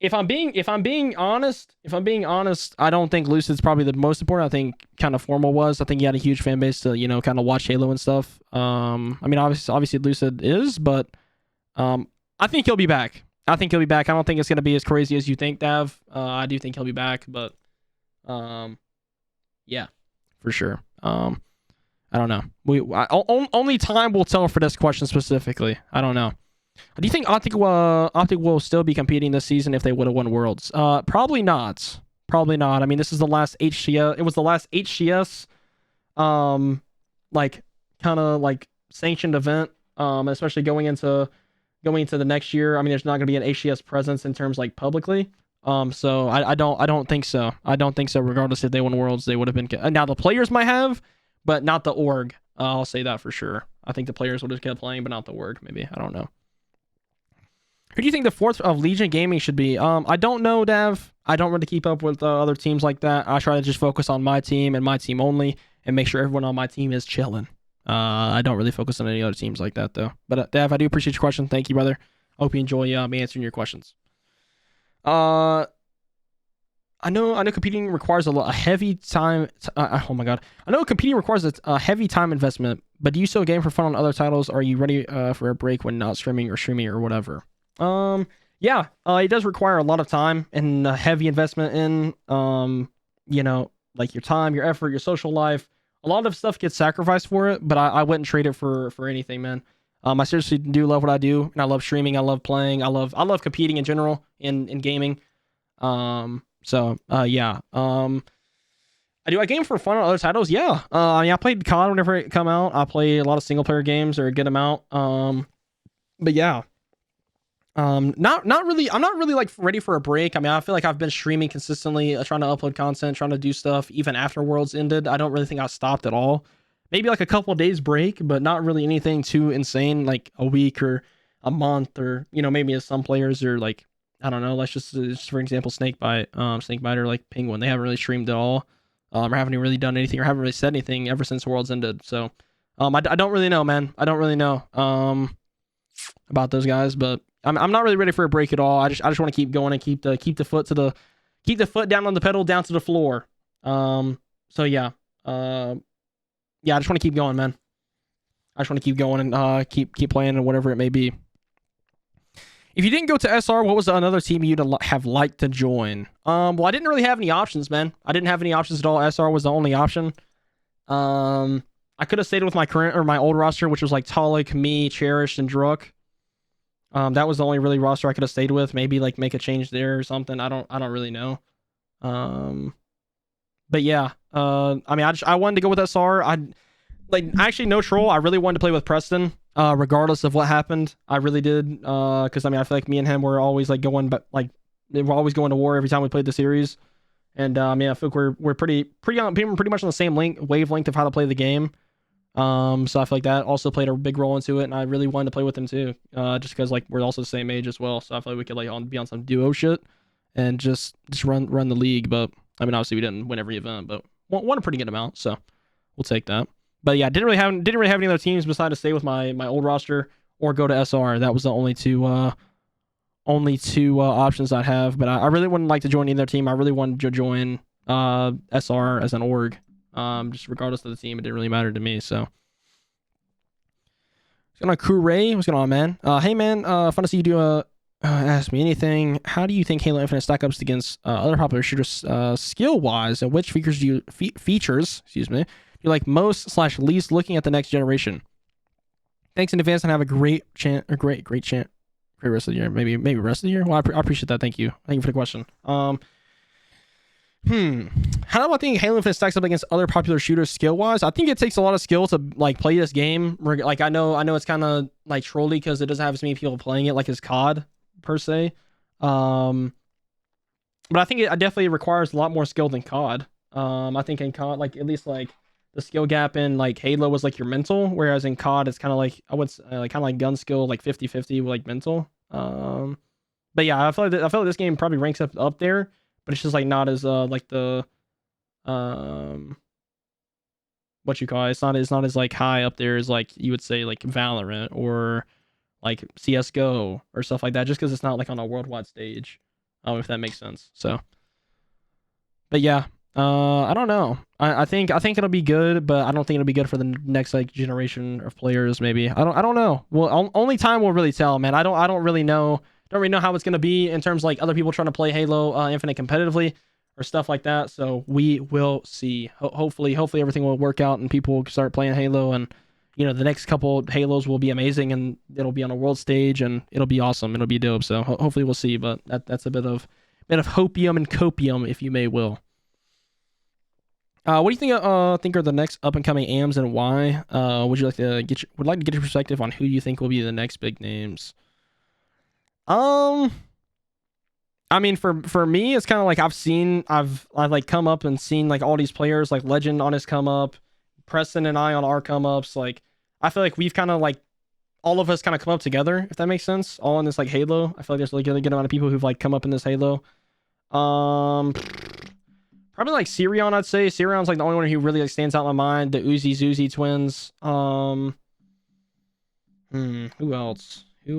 If I'm being honest, I don't think Lucid's probably the most important. I think kind of Formal was. I think he had a huge fan base to kind of watch Halo and stuff. I mean, obviously Lucid is, but I think he'll be back. I don't think it's gonna be as crazy as you think, Dav. I do think he'll be back, but yeah, for sure. I don't know. Only time will tell for this question specifically. I don't know. Do you think Optic will still be competing this season if they would have won Worlds? Probably not. I mean, this is the last HCS. It was the last HCS, like kind of like sanctioned event. Especially going into the next year. I mean, there's not going to be an HCS presence in terms like publicly. So I don't think so. Regardless if they won Worlds, they would have been. Now the players might have, but not the org. I'll say that for sure. I think the players would have kept playing, but not the org. Maybe, I don't know. Who do you think the 4th of Legion Gaming should be? I don't know, Dav. I don't really keep up with other teams like that. I try to just focus on my team and my team only, and make sure everyone on my team is chilling. I don't really focus on any other teams like that, though. But Dav, I do appreciate your question. Thank you, brother. I hope you enjoy me answering your questions. I know competing requires a heavy time. Oh my god. I know competing requires a heavy time investment, but do you still game for fun on other titles? Or are you ready for a break when not streaming or whatever? Yeah, it does require a lot of time and a heavy investment in, like your time, your effort, your social life. A lot of stuff gets sacrificed for it, but I wouldn't trade it for anything, man. I seriously do love what I do, and I love streaming. I love playing. I love competing in general in gaming. So yeah. I game for fun on other titles. Yeah. I mean, I played COD whenever it come out. I play a lot of single player games or a good amount. But yeah. Not really. I'm not really like ready for a break. I mean, I feel like I've been streaming consistently, trying to upload content, trying to do stuff even after Worlds ended. I don't really think I stopped at all. Maybe like a couple of days break, but not really anything too insane, like a week or a month, or maybe as some players are like, I don't know, let's just for example, Snakebite or like Penguin, they haven't really streamed at all, or haven't really done anything, or haven't really said anything ever since Worlds ended. So I don't really know, man. I don't really know about those guys, but I'm not really ready for a break at all. I just want to keep going and keep the foot down on the pedal, down to the floor. So yeah. Yeah, I just want to keep going, man. I just want to keep going and keep playing and whatever it may be. If you didn't go to SR, what was another team you'd have liked to join? Well, I didn't really have any options, man. I didn't have any options at all. SR was the only option. I could have stayed with my current or my old roster, which was like Talik, me, Cherished, and Druk. That was the only really roster I could have stayed with. Maybe like make a change there or something. I don't really know. But yeah, I mean, I wanted to go with SR. Actually, no troll. I really wanted to play with Preston, regardless of what happened. I really did, because I mean, I feel like me and him were always like going, but like we're always going to war every time we played the series. And I mean, I feel like we're pretty much on the same wavelength of how to play the game. So I feel like that also played a big role into it, and I really wanted to play with him too, just because like we're also the same age as well. So I feel like we could like be on some duo shit and just run the league. But I mean, obviously we didn't win every event, but won a pretty good amount, so we'll take that. But yeah, didn't really have any other teams besides to stay with my old roster or go to SR. That was the only two options I'd have. But I really wouldn't like to join either team. I really wanted to join SR as an org. Just regardless of the team, it didn't really matter to me. So what's going on, Kure? What's going on, man? Hey man, fun to see you do ask me anything. How do you think Halo Infinite stack ups against other popular shooters skill wise, and which features do you like most / least looking at the next generation? Thanks in advance and have a great rest of the year. Maybe rest of the year. Well, I appreciate that. Thank you for the question. How do I think Halo Infinite stacks up against other popular shooters skill wise? I think it takes a lot of skill to like play this game. Like I know it's kind of like trolly because it doesn't have as many people playing it like as COD per se. But I think it definitely requires a lot more skill than COD. I think in COD, like at least like the skill gap in like Halo was like your mental, whereas in COD it's kind of like I would kind of like gun skill like 50-50 with like mental. But yeah, I feel like this game probably ranks up there, but it's just like not as like the what you call it. It's not as like high up there as like you would say like Valorant or like CS:GO or stuff like that, just because it's not like on a worldwide stage. If that makes sense. So, but yeah, I don't know. I think it'll be good, but I don't think it'll be good for the next like generation of players. Maybe I don't know. Well, only time will really tell, man. I don't really know. Don't really know how it's gonna be in terms of like other people trying to play Halo Infinite competitively or stuff like that. So we will see. Hopefully everything will work out and people will start playing Halo, and the next couple Halos will be amazing and it'll be on a world stage and it'll be awesome. It'll be dope. So hopefully we'll see. But that's a bit of hopium and copium, if you may will. What do you think are the next up and coming AMs and why? Would like to get your perspective on who you think will be the next big names? I mean, for me, it's kind of like I've like come up and seen like all these players, like Legend on his come up, Preston and I on our come ups. Like I feel like we've kind of like all of us kind of come up together, if that makes sense, all in this like Halo. I feel like there's like a good amount of people who've like come up in this Halo. Probably like Sirion, I'd say. Sirion's like the only one who really like stands out in my mind. The Zuzi twins. Who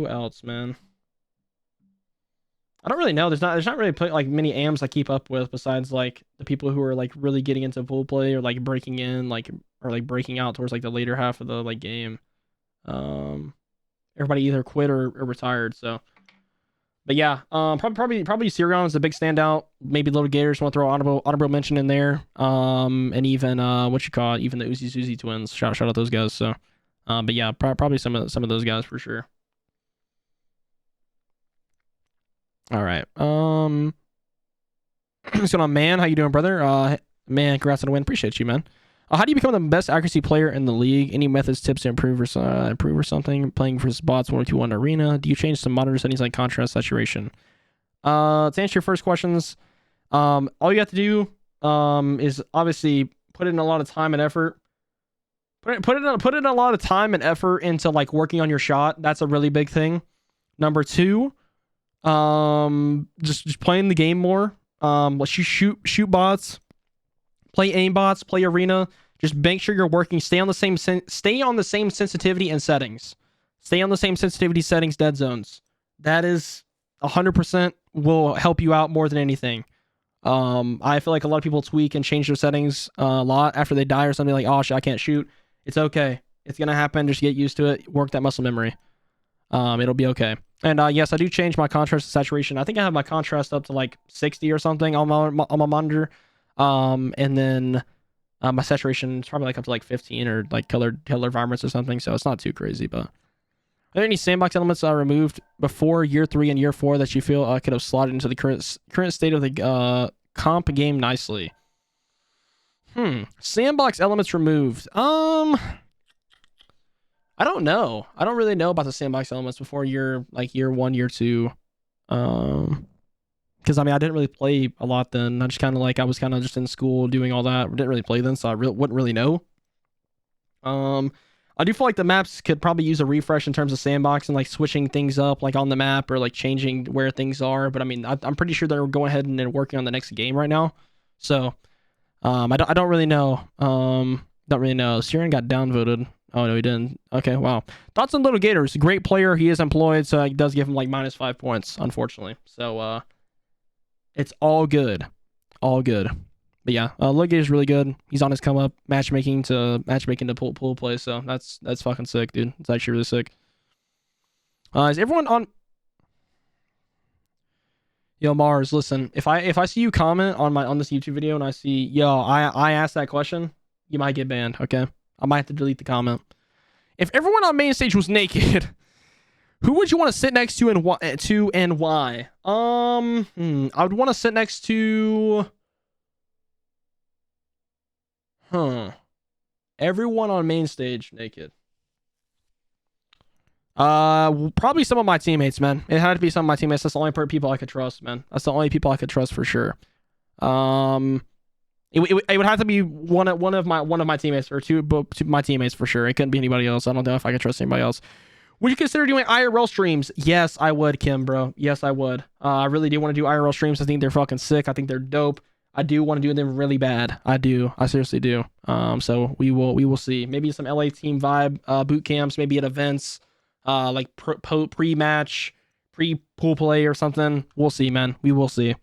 else, man? I don't really know. There's not really like many AMs I keep up with besides like the people who are like really getting into full play or like breaking in or breaking out towards like the later half of the like game. Everybody either quit or retired. So, but yeah, probably Sirion is a big standout. Maybe Little Gators want to throw honorable mention in there. And even even the Zuzi twins. Shout out those guys. So, but yeah, probably some of those guys for sure. All right. What's going on, man? How you doing, brother? Man, congrats on the win. Appreciate you, man. How do you become the best accuracy player in the league? Any methods, tips to improve or something? Playing for bots 1v1 arena? Do you change some monitor settings like contrast, saturation? To answer your first questions, all you have to do is obviously put in a lot of time and effort. Put in a lot of time and effort into like working on your shot. That's a really big thing. Number 2, just playing the game more. Let you shoot bots, play aim bots, play arena. Just make sure you're working. Stay on the same sensitivity and settings. Stay on the same sensitivity settings, dead zones. That is 100% will help you out more than anything. I feel like a lot of people tweak and change their settings a lot after they die or something, like, oh shit, I can't shoot. It's okay. It's gonna happen. Just get used to it. Work that muscle memory. It'll be okay. And yes, I do change my contrast and saturation. I think I have my contrast up to like 60 or something on my monitor. And then my saturation is probably like up to like 15 or like color environments or something. So it's not too crazy. But are there any sandbox elements removed before year 3 and year 4 that you feel could have slotted into the current state of the comp game nicely? Sandbox elements removed. I don't know. I don't really know about the sandbox elements before year 1, year 2. Because I mean, I didn't really play a lot then. I just kind of I was kind of just in school doing all that. I didn't really play then, so I wouldn't really know. I do feel like the maps could probably use a refresh in terms of sandbox and like switching things up like on the map or like changing where things are. But I mean, I'm pretty sure they're going ahead and working on the next game right now. So I don't really know. Don't really know. Siren got downvoted. Oh no, he didn't. Okay, wow. Thoughts on Little Gators? Great player. He is employed, so it does give him like -5 points, unfortunately. So it's all good. All good. But yeah, Little Gators really good. He's on his come up, matchmaking to pool play. So that's fucking sick, dude. It's actually really sick. Is everyone on? Yo, Mars, listen. If I see you comment on this YouTube video and I see, yo, I asked that question, you might get banned. Okay, I might have to delete the comment. If everyone on main stage was naked, who would you want to sit next to and why? I would want to sit next to. Everyone on main stage naked. Probably some of my teammates, man. It had to be some of my teammates. That's the only people I could trust, man. That's the only people I could trust for sure. It would have to be one of my teammates or two of my teammates for sure. It couldn't be anybody else. I don't know if I could trust anybody else. Would you consider doing IRL streams? Yes, I would, Kim, bro. Yes, I would. I really do want to do IRL streams. I think they're fucking sick. I think they're dope. I do want to do them really bad. I do. I seriously do. So we will see. Maybe some LA team vibe boot camps. Maybe at events, like pre-match, pre-pool play or something. We'll see, man. We will see.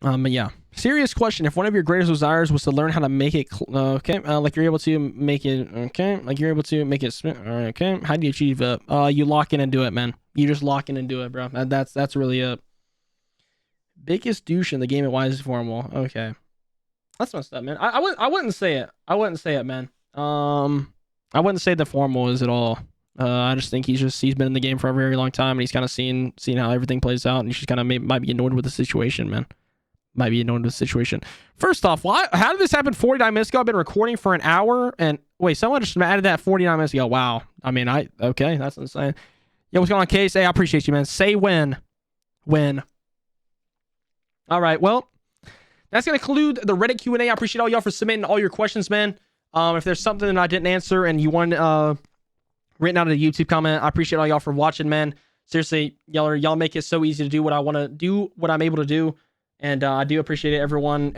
But yeah. Serious question. If one of your greatest desires was to learn how to make it, like you're able to make it, like you're able to make it, okay, how do you achieve it? You lock in and do it, man. You just lock in and do it, bro. That's really it. Biggest douche in the game at Wise Formal. Okay, that's messed up, man. I wouldn't say it. I wouldn't say it, man. I wouldn't say the Formal is at all. I just think he's been in the game for a very long time and he's kind of seen how everything plays out and he's just kind of might be annoyed with the situation, man. Might be annoyed with the situation. First off, how did this happen 49 minutes ago? I've been recording for an hour and wait, someone just added that 49 minutes ago. Wow. I mean, okay, that's insane. Yo, what's going on, Case? Hey, I appreciate you, man. Say when. All right, well, that's going to conclude the Reddit Q&A. I appreciate all y'all for submitting all your questions, man. If there's something that I didn't answer and you want written out of the YouTube comment, I appreciate all y'all for watching, man. Seriously, y'all make it so easy to do what I want to do, what I'm able to do. And I do appreciate it, everyone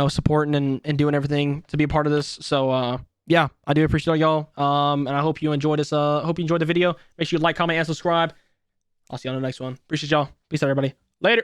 supporting and doing everything to be a part of this. So yeah, I do appreciate all y'all. And I hope you enjoyed this. Hope you enjoyed the video. Make sure you like, comment, and subscribe. I'll see you on the next one. Appreciate y'all. Peace out, everybody. Later.